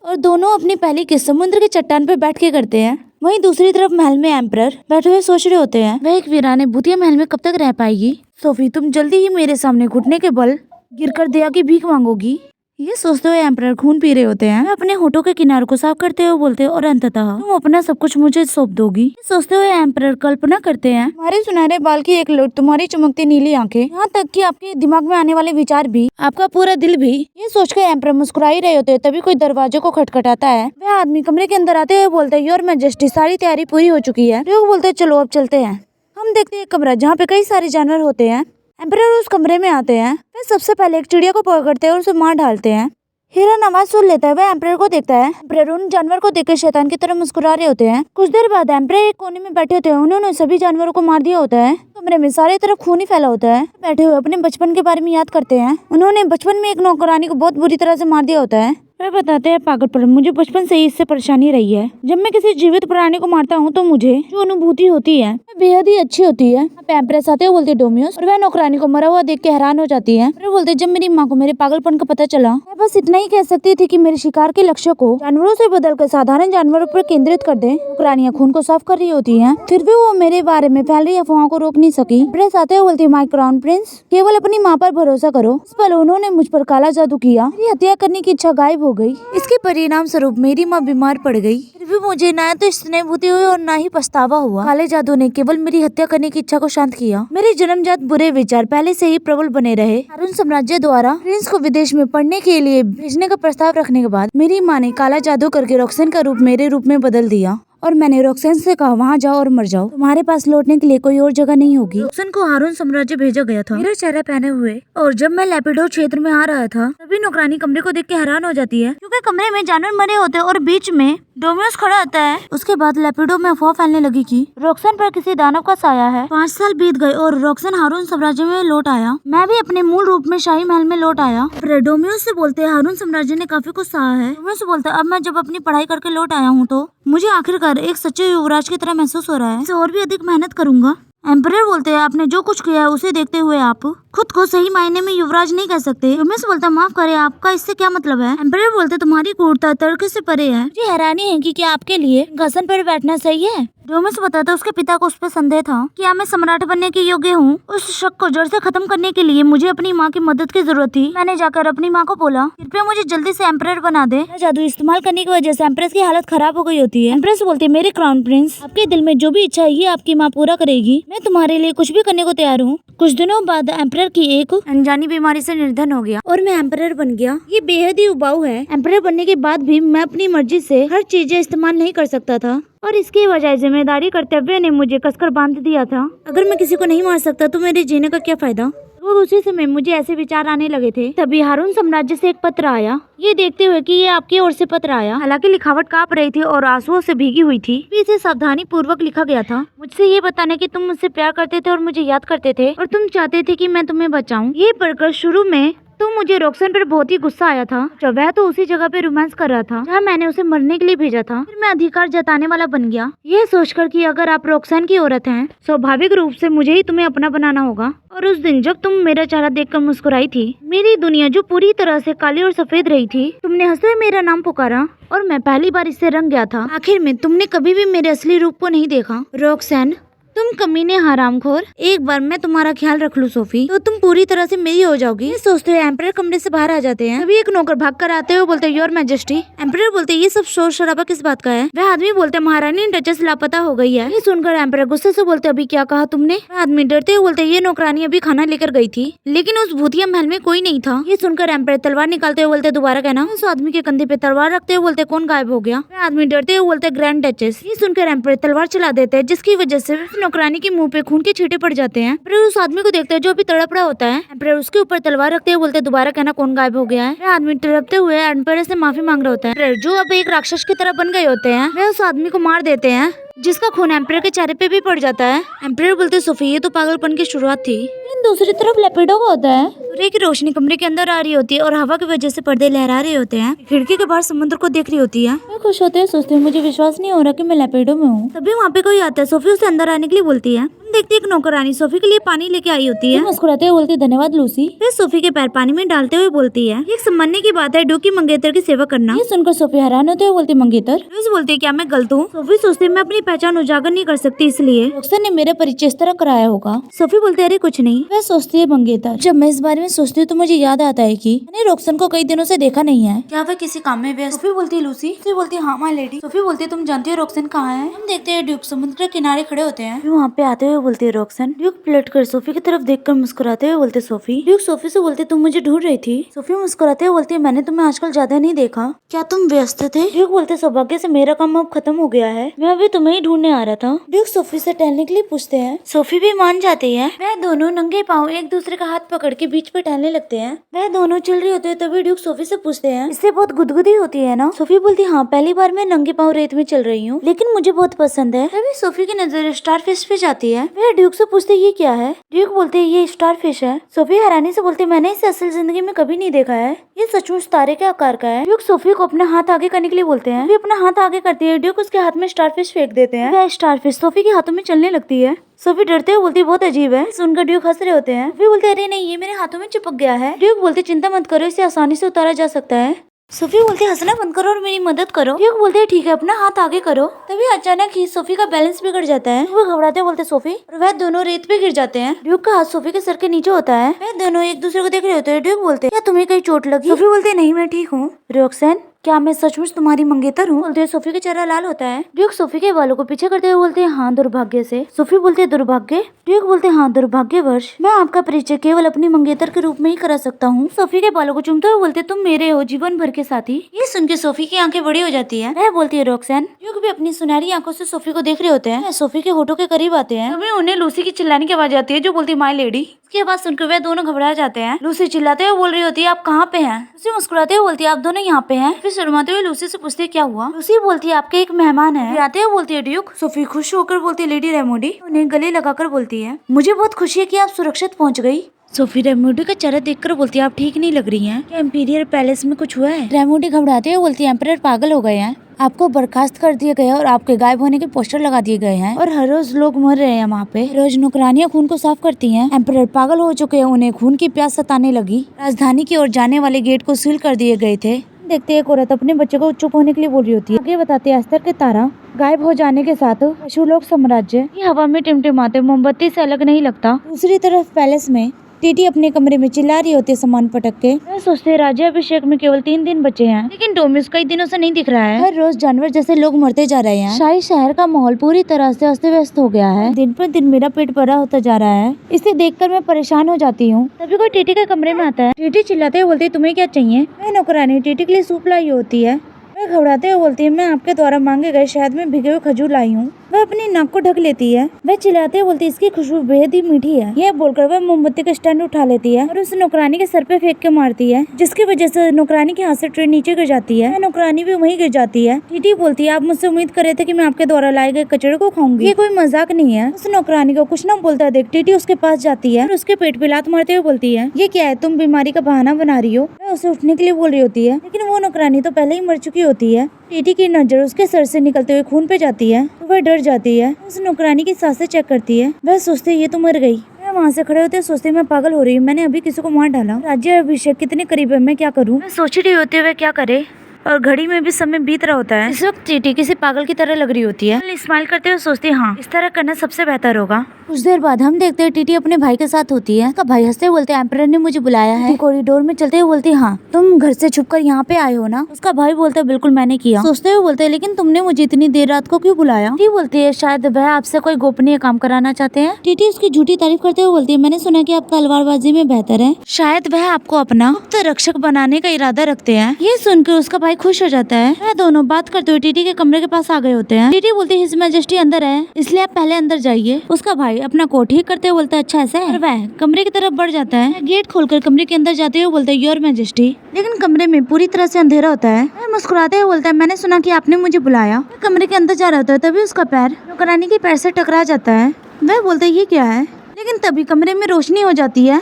और दोनों अपनी पहली किस समुद्र के चट्टान पर बैठ के करते हैं। वहीं दूसरी तरफ महल में एम्परर बैठे हुए सोच रहे होते हैं, वह एक वीराने भूतिया महल में कब तक रह पाएगी। सोफी, तुम जल्दी ही मेरे सामने घुटने के बल गिरकर दया की भीख मांगोगी। ये सोचते हुए एम्परर खून पी रहे होते हैं। अपने होठों के किनारों को साफ करते हुए बोलते हैं, और अंततः तुम अपना सब कुछ मुझे सौंप दोगी। सोचते हुए एम्परर कल्पना करते हैं, तुम्हारे सुनहरे बाल की एक लौट, तुम्हारी चमकती नीली आंखें, यहाँ तक कि आपके दिमाग में आने वाले विचार भी, आपका पूरा दिल भी। ये सोचकर एम्परर मुस्कुरा ही रहे होते हैं, तभी कोई दरवाजे को खटखटाता है। वह आदमी कमरे के अंदर आते हुए बोलते है, योर मैजेस्टी, सारी तैयारी पूरी हो चुकी है। लोग बोलते, चलो अब चलते हैं। हम देखते हैं कमरा जहाँ पे कई सारे जानवर होते हैं। एम्परर उस कमरे में आते हैं। वे सबसे पहले एक चिड़िया को पकड़ते हैं और उसे मार डालते हैं। हिरन आवाज सुन लेता है, वह एम्परर को देखता है। एम्परर उन जानवर को देखकर शैतान की तरह मुस्कुरा रहे होते हैं। कुछ देर बाद एम्परर एक कोने में बैठे होते हैं। उन्होंने सभी जानवरों को मार दिया होता है। कमरे में सारे तरफ खून ही फैला होता है। बैठे हुए अपने बचपन के बारे में याद करते हैं। उन्होंने बचपन में एक नौकरानी को बहुत बुरी तरह से मार दिया होता है। वह बताते हैं, पागलपन, मुझे बचपन से ही इससे परेशानी रही है। जब मैं किसी जीवित प्राणी को मारता हूँ तो मुझे जो अनुभूति होती है बेहद ही अच्छी होती है। एम्प्रेस आते हुए बोलते डोमियस, और वह नौकरानी को मरा हुआ देख के हैरान हो जाती है। फिर बोलते, जब मेरी माँ को मेरे पागलपन का पता चला, मैं बस इतना ही कह सकती थी कि मेरे शिकार के लक्ष्य को जानवरों से बदलकर साधारण जानवरों पर केंद्रित कर दे। नौकरानियां खून को साफ कर रही होती है, फिर भी वो मेरे बारे में फैल रही अफवाहों को रोक नहीं सकी। एम्प्रेस आते हुए बोलती, माय क्राउन प्रिंस, केवल अपनी माँ पर भरोसा करो। इस पल उन्होंने मुझ पर काला जादू किया। मेरी हत्या करने की इच्छा गायब हो गई। इसके परिणाम स्वरूप मेरी माँ बीमार पड़ गई। फिर भी मुझे न तो स्नेहभूति हुई और न ही पछतावा हुआ। काले जादू ने के केवल मेरी हत्या करने की इच्छा को शांत किया। मेरे जन्मजात बुरे विचार पहले से ही प्रबल बने रहे। हारून साम्राज्य द्वारा प्रिंस को विदेश में पढ़ने के लिए भेजने का प्रस्ताव रखने के बाद मेरी माँ ने काला जादू करके रॉक्सन का रूप मेरे रूप में बदल दिया और मैंने रॉक्सन से कहा वहाँ जाओ और मर जाओ, तुम्हारे पास लौटने के लिए कोई और जगह नहीं होगी। रॉक्सन को हारून साम्राज्य भेजा गया था मेरा चेहरा पहने हुए, और जब मैं लैपिडो क्षेत्र में आ रहा था तभी नौकरानी कमरे को देख के हैरान हो जाती है क्योंकि कमरे में जानवर मरे होते और बीच में डोमियोस खड़ा होता है। उसके बाद लैपिडो में अफवाह फैलने लगी कि रॉक्सन पर किसी दानव का साया है। 5 साल बीत गए और रॉक्सन हारून साम्राज्य में लौट आया। मैं भी अपने मूल रूप में शाही महल में लौट आया। डोमियोस से बोलते हैं हारून साम्राज्य ने काफी कुछ सहा है। डोमियोस से बोलता है अब मैं जब अपनी पढ़ाई करके लौट आया हूँ तो मुझे आखिरकार एक सच्चे युवराज की तरह महसूस हो रहा है। इसे और भी अधिक मेहनत करूंगा। एम्परर बोलते हैं आपने जो कुछ किया है उसे देखते हुए आप खुद को सही मायने में युवराज नहीं कह सकते। डोमियोस बोलता माफ करे आपका इससे क्या मतलब है। एम्परर बोलते तुम्हारी क्रूरता तर्क से परे है। मुझे हैरानी है कि क्या आपके लिए सिंहासन पर बैठना सही है। डोमियोस बताता उसके पिता को उस पर संदेह था कि क्या मैं सम्राट बनने के योग्य हूँ। उस शक को जड़ से खत्म करने के लिए मुझे अपनी माँ की मदद की जरूरत थी। मैंने जाकर अपनी माँ को बोला कृपया मुझे जल्दी से एम्परर बना दे। जादू इस्तेमाल करने की वजह से एम्प्रेस की हालत खराब हो गई होती है। एम्प्रेस बोलती है मेरे क्राउन प्रिंस आपके दिल में जो भी इच्छा है ये आपकी माँ पूरा करेगी। मैं तुम्हारे लिए कुछ भी करने को तैयार हूँ। कुछ दिनों बाद एम्परर की एक अनजानी बीमारी से निर्धन हो गया और मैं एम्परर बन गया। ये बेहद ही उबाऊ है। एम्परर बनने के बाद भी मैं अपनी मर्जी से हर चीजें इस्तेमाल नहीं कर सकता था और इसकी वजह जिम्मेदारी कर्तव्य ने मुझे कसकर बांध दिया था। अगर मैं किसी को नहीं मार सकता तो मेरे जीने का क्या फायदा। और उसी समय मुझे ऐसे विचार आने लगे थे। तभी हारून साम्राज्य से एक पत्र आया। ये देखते हुए कि ये आपकी ओर से पत्र आया। हालांकि लिखावट कांप रही थी और आंसुओं से भीगी हुई थी, इसे सावधानी पूर्वक लिखा गया था। मुझसे ये बताने कि तुम मुझसे प्यार करते थे और मुझे याद करते थे और तुम चाहते थे कि मैं तुम्हें बचाऊं। ये पढ़कर शुरू में तो मुझे रॉक्सन पर बहुत ही गुस्सा आया था। जब वह तो उसी जगह पे रोमांस कर रहा था जहाँ मैंने उसे मरने के लिए भेजा था। फिर मैं अधिकार जताने वाला बन गया, यह सोचकर कि अगर आप रॉक्सन की औरत हैं, स्वाभाविक रूप से मुझे ही तुम्हें अपना बनाना होगा। और उस दिन जब तुम मेरा चेहरा देखकर मुस्कुराई थी, मेरी दुनिया जो पूरी तरह से काली और सफेद रही थी, तुमने हंसते हुए मेरा नाम पुकारा और मैं पहली बार इससे रंग गया था। आखिर में तुमने कभी भी मेरे असली रूप को नहीं देखा। रॉक्सन तुम कमीने हरामखोर, एक बार मैं तुम्हारा ख्याल रख लूं सोफी तो तुम पूरी तरह से मेरी हो जाओगी। ये सोचते हुए एम्परर कमरे से बाहर आ जाते हैं। तभी एक नौकर भाग कर आते हुए बोलते योर मैजेस्टी। एम्परर बोलते ये सब शोर शराबा किस बात का है। वह आदमी बोलते महारानी डचेस लापता हो गई है। ये सुनकर एम्परर गुस्से से बोलते अभी क्या कहा तुमने। वह आदमी डरते हुए बोलते ये नौकरानी अभी खाना लेकर गई थी लेकिन उस भूतिया महल में कोई नहीं था। ये सुनकर एम्परर तलवार निकालते हुए बोलते दोबारा कहना। उस आदमी के कंधे पे तलवार रखते हुए बोलते कौन गायब हो गया। वह आदमी डरते हुए बोलते ग्रैंड डचेस। ये सुनकर एम्परर तलवार चला देते हैं जिसकी वजह से नौकरानी के मुंह पे खून के छींटे पड़ जाते हैं। एम्परर उस आदमी को देखते हैं जो अभी तड़प रहा होता है। एम्परर उसके ऊपर तलवार रखते हुए बोलते दोबारा कहना कौन गायब हो गया है। वह आदमी तड़पते हुए एम्परर से माफी मांग रहा होता है। एम्परर जो अब एक राक्षस की तरह बन गए होते हैं वह उस आदमी को मार देते हैं जिसका खून एम्परर के चेहरे पे भी पड़ जाता है। एम्परर बोलते सोफी ये तो पागलपन की शुरुआत थी। दूसरी तरफ लेपिडो का होता है। सूर्य की रोशनी कमरे के अंदर आ रही होती है और हवा की वजह से पर्दे लहरा रहे होते हैं। खिड़की के बाहर समुद्र को देख रही होती है। मैं खुश होते हैं, सोचते हैं मुझे विश्वास नहीं हो रहा कि मैं लेपिडो में हूँ। तभी वहाँ पे कोई आता है। सोफी उसे अंदर आने के लिए बोलती है। देखते एक नौकरानी सोफी के लिए पानी लेके आई होती है। मुस्कुराते हुए बोलती है धन्यवाद लूसी। फिर सोफी के पैर पानी में डालते हुए बोलती है ये सम्मानने की बात है डूकी मंगेतर की सेवा करना। ये सुनकर सोफी हैरान होते हुए बोलती मंगेतर। बोलती है क्या मैं गलत हूँ। सोफी सोचती मैं अपनी पहचान उजागर नहीं कर सकती इसलिए रॉक्सन ने मेरा परिचय इस तरह कराया होगा। सोफी बोलती है अरे कुछ नहीं। वह सोचती है मंगेतर। जब मैं इस बारे में सोचती हूँ तो मुझे याद आता है कि मैंने रॉक्सन को कई दिनों से देखा नहीं है। क्या वह किसी काम में व्यस्त। सोफी बोलती है लूसी। सोफी बोलती है हाँ माय लेडी। सोफी बोलती है तुम जानती हो रॉक्सन कहाँ है। हम देखते हैं ड्यूक समुद्र के किनारे खड़े होते हैं। वहाँ पे आते हुए बोलती है रॉक्सन। ड्यूक पलट कर सोफी की तरफ देखकर मुस्कुराते हुए बोलते सोफी। ड्यूक सोफी से बोलते तुम मुझे ढूंढ रही थी। सोफी मुस्कुराते हुए बोलती है मैंने तुम्हें आजकल ज्यादा नहीं देखा, क्या तुम व्यस्त थे। ड्यूक बोलते सौभाग्य से मेरा काम अब खत्म हो गया है, मैं अभी तुम्हें ही ढूंढने आ रहा था। ड्यूक सोफी से टहलने के लिए पूछते हैं। सोफी भी मान जाती है। वह दोनों नंगे पाँव एक दूसरे का हाथ पकड़ के बीच पे टहलने लगते हैं। वह दोनों चल रही होते हैं। तभी ड्यूक सोफी से पूछते हैं इससे बहुत गुदगुदी होती है ना। सोफी बोलती हाँ पहली बार मैं नंगे पाँव रेत में चल रही हूँ लेकिन मुझे बहुत पसंद है। तभी सोफी की नजर स्टारफिश पे जाती है। वह ड्यूक से पूछते ये क्या है। ड्यूक बोलते ये स्टारफिश है। सोफी हैरानी से बोलती मैंने इसे असल जिंदगी में कभी नहीं देखा है, ये सचमुच तारे के आकार का है। ड्यूक सोफी को अपना हाथ आगे करने के लिए बोलते हैं। अपना हाथ आगे करती है। ड्यूक उसके हाथ में स्टारफिश फेंक देते हैं। वह स्टारफिश सोफी के हाथों में चलने लगती है। सोफी डरते हुए बोलती बहुत अजीब है। सुनकर ड्यूक हंस रहे होते हैं। सोफी बोलते अरे नहीं ये मेरे हाथों में चिपक गया है। ड्यूक बोलते चिंता मत करो इसे आसानी से उतारा जा सकता है। सोफी बोलती हंसना बंद करो और मेरी मदद करो। ड्यूक बोलते हैं ठीक है अपना हाथ आगे करो। तभी अचानक ही सोफी का बैलेंस बिगड़ जाता है। वो घबराते बोलते सोफी और वह दोनों रेत पे गिर जाते हैं। ड्यूक का हाथ सोफी के सर के नीचे होता है। वह दोनों एक दूसरे को देख रहे होते हैं। ड्यूक बोलते क्या तुम्हें कहीं चोट लगी। सोफी बोलती नहीं मैं ठीक हूँ। रॉक्सन क्या मैं सचमुच तुम्हारी मंगेतर हूँ? बोलते सोफी का चेहरा लाल होता है। ड्यूक सोफी के बालों को पीछे करते हुए बोलते हैं हाँ दुर्भाग्य से। सोफी बोलते है दुर्भाग्य? ड्यूक बोलते हाँ दुर्भाग्यवश मैं आपका परिचय केवल अपनी मंगेतर के रूप में ही करा सकता हूँ। सोफी के बालों को चूमते हुए बोलते तुम मेरे हो जीवन भर के साथी। ये सुन के सोफी की आंखें बड़ी हो जाती है। वह बोलती है रॉक्सैन। ड्यूक भी अपनी सुनहरी आंखों से सोफी को देख रहे होते हैं। सोफी के होठों के करीब आते हैं। तभी उन्हें लूसी की चिल्लाने की आवाज आती है जो बोलती माय लेडी। इसकी आवाज सुनकर वे दोनों घबरा जाते हैं। लूसी चिल्लाते हुए बोल रही होती है आप कहाँ पे हैं? लूसी मुस्कुराते हुए बोलती है आप दोनों यहाँ पे हैं। फिर शर्माते हुए लूसी से पूछती है क्या हुआ? लूसी बोलती है आपके एक मेहमान है। आते हुए बोलती है ड्यूक। सोफी खुश होकर बोलती है लेडी रेमोडी। उन्हें गले लगाकर बोलती है मुझे बहुत खुशी है कि आप सुरक्षित पहुँच गई। सोफी रेमोडी का चेहरा देखकर बोलती है आप ठीक नहीं लग रही हैं। क्या एम्पीरियल पैलेस में कुछ हुआ है? रेमोडी घबराते हुए बोलती है एम्परर पागल हो गए हैं। आपको बर्खास्त कर दिया गया और आपके गायब होने के पोस्टर लगा दिए गए हैं और हर रोज लोग मर रहे हैं वहाँ पे। रोज नौकरानियां खून को साफ करती हैं। एम्परर पागल हो चुके हैं। उन्हें खून की प्यास सताने लगी। राजधानी की ओर जाने वाले गेट को सील कर दिए गए थे। देखते एक औरत अपने बच्चे को चुप होने के लिए बोल रही होती है। आगे बताते हैं अस्तर के तारा गायब हो जाने के साथ पशुलोक साम्राज्य ये हवा में टिमटिमाते मोमबत्ती से अलग नहीं लगता। दूसरी तरफ पैलेस में टीटी अपने कमरे में चिल्ला रही होती है सामान पटक के। वह सोचते हैं राज्याभिषेक में केवल 3 दिन बचे हैं लेकिन डोमिस कई दिनों से नहीं दिख रहा है। हर रोज जानवर जैसे लोग मरते जा रहे हैं। शाही शहर का माहौल पूरी तरह से अस्त व्यस्त हो गया है। दिन पर दिन मेरा पेट भरा होता जा रहा है। इसे देखकर मैं परेशान हो जाती हूँ। तभी कोई टीटी के कमरे में आता है। टीटी चिल्लाते हुए बोलती है तुम्हें क्या चाहिए? वह नौकरानी टीटी के लिए सूप लाई होती है। वह घबराते हुए बोलती है मैं आपके द्वारा मांगे गए शहद में भिगे हुए खजूर लाई हूँ। वह अपनी नाक को ढक लेती है। वह चिल्लाते हुए बोलती है इसकी खुशबू बेहद ही मीठी है। यह बोलकर वह मोमबत्ती का स्टैंड उठा लेती है और उस नौकरानी के सर पे फेंक के मारती है जिसकी वजह से नौकरानी के हाथ से ट्रे नीचे गिर जाती है। नौकरानी भी वहीं गिर जाती है। टीटी बोलती है आप मुझसे उम्मीद कर रहे थे कि मैं आपके द्वारा लाए गए कचड़े को खाऊंगी। ये कोई मजाक नहीं है। उस नौकरानी को कुछ न बोलता देख टीटी उसके पास जाती है और उसके पेट पे लात मारते हुए बोलती है ये क्या है तुम बीमारी का बहाना बना रही हो। वह उसे उठने के लिए बोल रही होती है लेकिन वो नौकरानी तो पहले ही मर चुकी होती है। टीटी की नजर उसके सर से निकलते हुए खून पे जाती है तो वह डर जाती है। उस नौकरानी की सांसें चेक करती है। वह सोचती है ये तो मर गई। वह वहाँ से खड़े होते सोचते मैं पागल हो रही हूँ। मैंने अभी किसी को मार डाला। राज्याभिषेक कितने करीब है मैं क्या करूँ? मैं सोच रही होती है वह क्या करे और घड़ी में भी समय बीत रहा होता है। इस वक्त टीटी किसी पागल की तरह लग रही होती है। स्माइल करते हुए सोचती है हाँ इस तरह करना सबसे बेहतर होगा। कुछ देर बाद हम देखते हैं टीटी अपने भाई के साथ होती है। उसका भाई हंसते बोलते हैं एम्परर ने मुझे बुलाया है। कॉरिडोर में चलते हुए बोलती है हाँ तुम घर से छुपकर यहाँ पे आए हो ना? उसका भाई बोलता है बिल्कुल मैंने किया। सोचते हुए बोलते हैं लेकिन तुमने मुझे इतनी देर रात को क्यों बुलाया? टीटी बोलती है शायद वह आपसे कोई गोपनीय काम कराना चाहते हैं। टीटी उसकी झूठी तारीफ करते हुए बोलती है मैंने सुना कि आप तलवारबाजी में बेहतर है। शायद वह आपको अपना गुप्त रक्षक बनाने का इरादा रखते हैं। ये सुनकर उसका भाई खुश हो जाता है। वह दोनों बात करते हुए टीटी के कमरे के पास आ गए होते हैं। टीटी बोलती है हिज मैजेस्टी अंदर है इसलिए आप पहले अंदर जाइए। उसका भाई अपना कोट ठीक करते हुए बोलता है अच्छा ऐसा है। वह कमरे की तरफ बढ़ जाता है। गेट खोलकर कमरे के अंदर जाते हुए बोलता है योर मैजेस्टी। लेकिन कमरे में पूरी तरह से अंधेरा होता है। वह मुस्कुराते हुए बोलता है मैंने सुना कि आपने मुझे बुलाया। वह कमरे के अंदर जा रहा होता है तभी उसका पैर नौकरानी के पैर से टकरा जाता है। वह बोलता है ये क्या है? लेकिन तभी कमरे में रोशनी हो जाती है।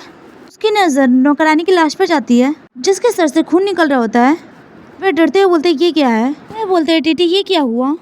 उसकी नजर नौकरानी की लाश पर जाती है जिसके सर से खून निकल रहा होता है। वह डरते हुए बोलते ये क्या है? वह बोलते है टीटी ये क्या हुआ?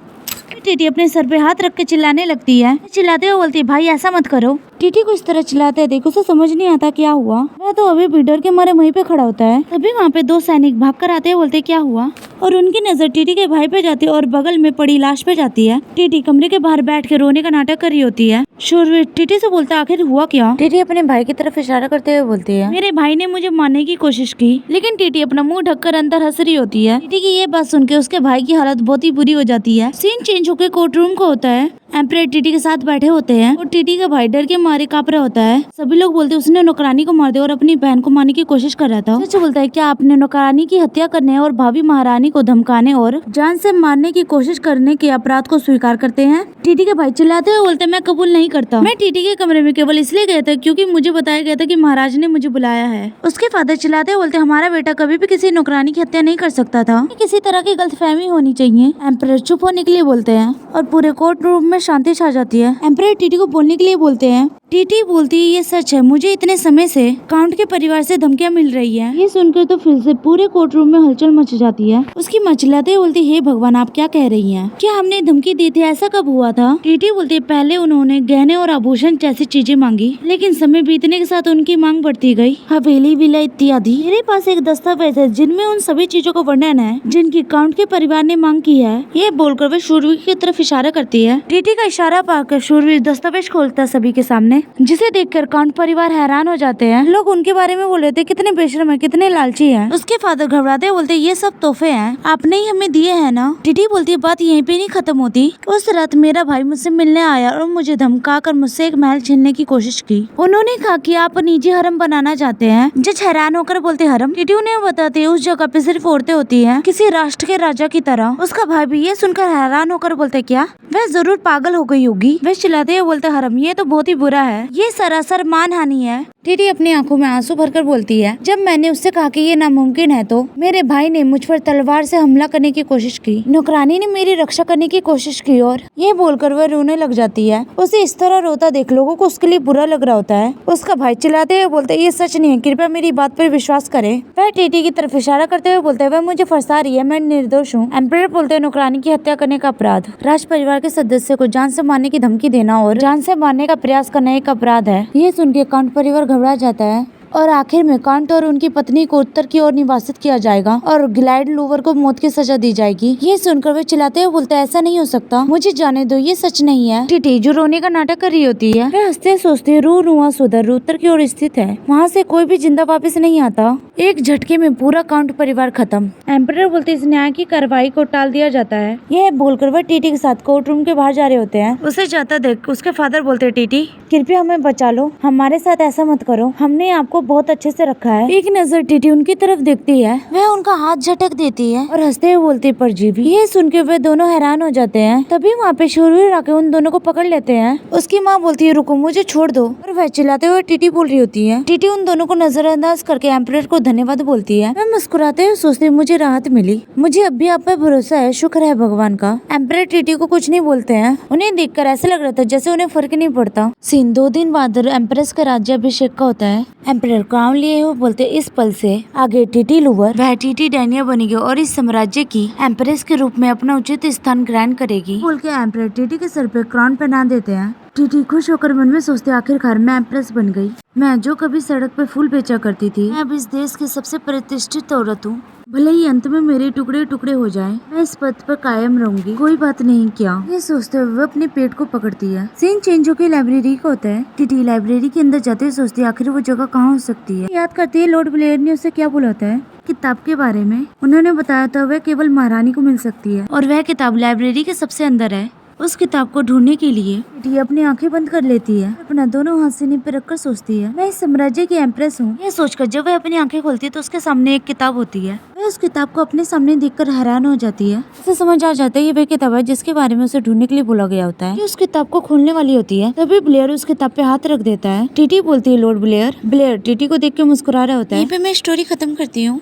टीटी अपने सर पे हाथ रख के चिल्लाने लगती है। चिल्लाते हुए बोलती है भाई ऐसा मत करो। टीटी को इस तरह चिल्लाते है देखो उसे समझ नहीं आता क्या हुआ। वह तो अभी भी डर के मारे वहीं पे खड़ा होता है। तभी वहाँ पे 2 सैनिक भाग कर आते हैं बोलते क्या हुआ और उनकी नजर टीटी के भाई पे जाती है और बगल में पड़ी लाश पे जाती है। टीटी कमरे के बाहर बैठ के रोने का नाटक कर रही होती है। शूरवीर टीटी से बोलता आखिर हुआ क्या? टीटी अपने भाई की तरफ इशारा करते हुए बोलती है मेरे भाई ने मुझे मारने की कोशिश की। लेकिन टीटी अपना मुंह ढककर अंदर हंस रही होती है। टीटी की ये बात सुन के उसके भाई की हालत बहुत ही बुरी हो जाती है। सीन चेंज होकर कोर्ट रूम को होता है। एम्परर टीटी के साथ बैठे होते हैं और टीटी का भाई डर के मारे कांप रहा होता है। सभी लोग बोलते हैं उसने नौकरानी को मार दिया और अपनी बहन को मारने की कोशिश कर रहा था। सच बोलता है क्या आपने नौकरानी की हत्या करने और भाभी महारानी को धमकाने और जान से मारने की कोशिश करने के अपराध को स्वीकार करते हैं? टीटी के भाई चिल्लाते हुए बोलते मैं कबूल नहीं करता। मैं टीटी के कमरे में केवल इसलिए गया था क्योंकि मुझे बताया गया था कि महाराज ने मुझे बुलाया है। उसके फादर चिल्लाते हुए बोलते हमारा बेटा कभी भी किसी नौकरानी की हत्या नहीं कर सकता था। किसी तरह की गलतफहमी होनी चाहिए। एम्परर चुप होने के लिए बोलते हैं और पूरे कोर्ट रूम में शांति छा जाती है। एम्परर टीटी को बोलने के लिए बोलते हैं। टीटी बोलती है ये सच है मुझे इतने समय से काउंट के परिवार से धमकियां मिल रही है। ये सुनकर तो फिर से पूरे कोर्ट रूम में हलचल मच जाती है। उसकी मां चिल्लाते बोलती हे भगवान आप क्या कह रही हैं? क्या हमने धमकी दी थी? ऐसा कब हुआ था? टीटी बोलती है पहले उन्होंने गहने और आभूषण जैसी चीजें मांगी लेकिन समय बीतने के साथ उनकी मांग बढ़ती गई। हवेली विला इत्यादि। मेरे पास एक दस्तावेज है जिनमें उन सभी चीजों का वर्णन है जिनकी काउंट के परिवार ने मांग की है। ये बोलकर वे शूरवीर की तरफ इशारा करती है। टीटी टीटी का इशारा पाकर शूरवीर दस्तावेज खोलता है सभी के सामने, जिसे देखकर काउंट परिवार हैरान हो जाते हैं। लोग उनके बारे में बोल रहे थे कितने बेशरम है, कितने लालची है। उसके फादर घबराते बोलते ये सब तोहफे हैं, आपने ही हमें दिए हैं ना। टीटी बोलती है बात यहीं पे नहीं खत्म होती। उस रात मेरा भाई मुझसे मिलने आया और मुझे धमका कर मुझसे एक महल छीनने की कोशिश की। उन्होंने कहा कि आप निजी हरम बनाना चाहते हैं। जज हैरान होकर बोलते हरम। टीटी उन्हें बताते है उस जगह पे सिर्फ औरतें होती हैं, किसी राष्ट्र के राजा की तरह। उसका भाई भी ये सुनकर हैरान होकर बोलते क्या वह जरूर पागल हो गई होगी। वह चिल्लाते हुए बोलते हरम ये तो बहुत ही बुरा है, ये सरासर मानहानि है। टीटी अपनी आंखों में आंसू भरकर बोलती है जब मैंने उससे कहा कि ये नामुमकिन है तो मेरे भाई ने मुझ पर तलवार से हमला करने की कोशिश की। नौकरानी ने मेरी रक्षा करने की कोशिश की और ये बोलकर वह रोने लग जाती है। उसे इस तरह रोता देख लोगों को उसके लिए बुरा लग रहा होता है। उसका भाई चिल्लाते हुए बोलते ये सच नहीं है, कृपया मेरी बात पर विश्वास करें। वह टीटी की तरफ इशारा करते हुए बोलते वह मुझे फंसा रही है, मैं निर्दोष हूँ। एम्परर बोलते नौकरानी की हत्या करने का अपराध, राज परिवार के सदस्य को जान से मारने की धमकी देना और जान से मारने का प्रयास करना एक अपराध है। ये सुन के काउंट परिवार घबरा जाता है और आखिर में काउंट और उनकी पत्नी को उत्तर की ओर निवासित किया जाएगा और ग्लाइड लूवर को मौत की सजा दी जाएगी। ये सुनकर वे चिल्लाते हुए बोलते ऐसा नहीं हो सकता, मुझे जाने दो, ये सच नहीं है। टीटी जो रोने का नाटक कर रही होती है वह हंसते सोचते रू रुआ सुधर उत्तर की ओर स्थित है, वहाँ से कोई भी जिंदा वापस नहीं आता। एक झटके में पूरा काउंट परिवार खत्म। एम्परर बोलते इस न्याय की कार्रवाई को टाल दिया जाता है। यह बोलकर वह टीटी के साथ कोर्ट रूम के बाहर जा रहे होते हैं। उसे जाता देख उसके फादर बोलते टीटी कृपया हमें बचा लो, हमारे साथ ऐसा मत करो, हमने आपको बहुत अच्छे से रखा है। एक नजर टीटी उनकी तरफ देखती है, वह उनका हाथ झटक देती है और हंसते हुए बोलती परजीवी। ये सुन के वे दोनों हैरान हो जाते हैं। तभी वहाँ पे शूरवीर आके उन दोनों को पकड़ लेते हैं। उसकी माँ बोलती है रुको मुझे छोड़ दो, और वह चिल्लाते हुए टीटी बोल रही होती है। टीटी उन दोनों को नजरअंदाज करके एम्परर को धन्यवाद बोलती है। वह मुस्कुराते हुए सोचती मुझे राहत मिली, मुझे अब भी आप पर भरोसा है, शुक्र है भगवान का। एम्परर टीटी को कुछ नहीं बोलते हैं। उन्हें देखकर ऐसा लग रहा था जैसे उन्हें फर्क नहीं पड़ता। सीन 2 दिन बाद एम्प्रेस का राज्याभिषेक का होता है। एम्परर क्राउन लिए हुए बोलते इस पल से आगे टीटी लूवर वह टीटी डैनिया बनेगी और इस साम्राज्य की एम्प्रेस के रूप में अपना उचित स्थान ग्रहण करेगी। बोल के एम्परर टीटी के सर पे क्राउन पहना देते हैं। टीटी खुश होकर मन में सोचते आखिरकार मैं एम्प्रेस बन गई। मैं जो कभी सड़क पे फूल बेचा करती थी, मैं अब इस देश की सबसे प्रतिष्ठित औरत हूँ। भले ही अंत में मेरे टुकड़े टुकड़े हो जाएं, मैं इस पद पर कायम रहूंगी, कोई बात नहीं। क्या ये सोचते हुए वो अपने पेट को पकड़ती है। सीन चेंज होकर लाइब्रेरी का होता है। टीटी लाइब्रेरी के अंदर जाते हुए सोचती है आखिर वो जगह कहाँ हो सकती है। याद करती है लॉर्ड ब्लेयर ने उसे क्या बोला था किताब के बारे में। उन्होंने बताया था वह केवल महारानी को मिल सकती है और वह किताब लाइब्रेरी के सबसे अंदर है। उस किताब को ढूंढने के लिए टीटी अपनी आंखें बंद कर लेती है, अपना दोनों हाथ सीने पे रखकर सोचती है मैं इस साम्राज्य की एम्प्रेस हूँ। यह सोचकर जब वह अपनी आंखें खोलती है तो उसके सामने एक किताब होती है। वह उस किताब को अपने सामने देखकर हैरान हो जाती है। उसे समझ आ जाता है ये वह किताब है जिसके बारे में उसे ढूंढने के लिए बोला गया होता है। ये उस किताब को खोलने वाली होती है। तभी ब्लेयर उस किताब पे हाथ रख देता है। टीटी बोलती है लॉर्ड ब्लेयर। ब्लेयर टीटी को देख के मुस्कुरा रहा होता है। यहीं पे मैं स्टोरी खत्म करती हूँ।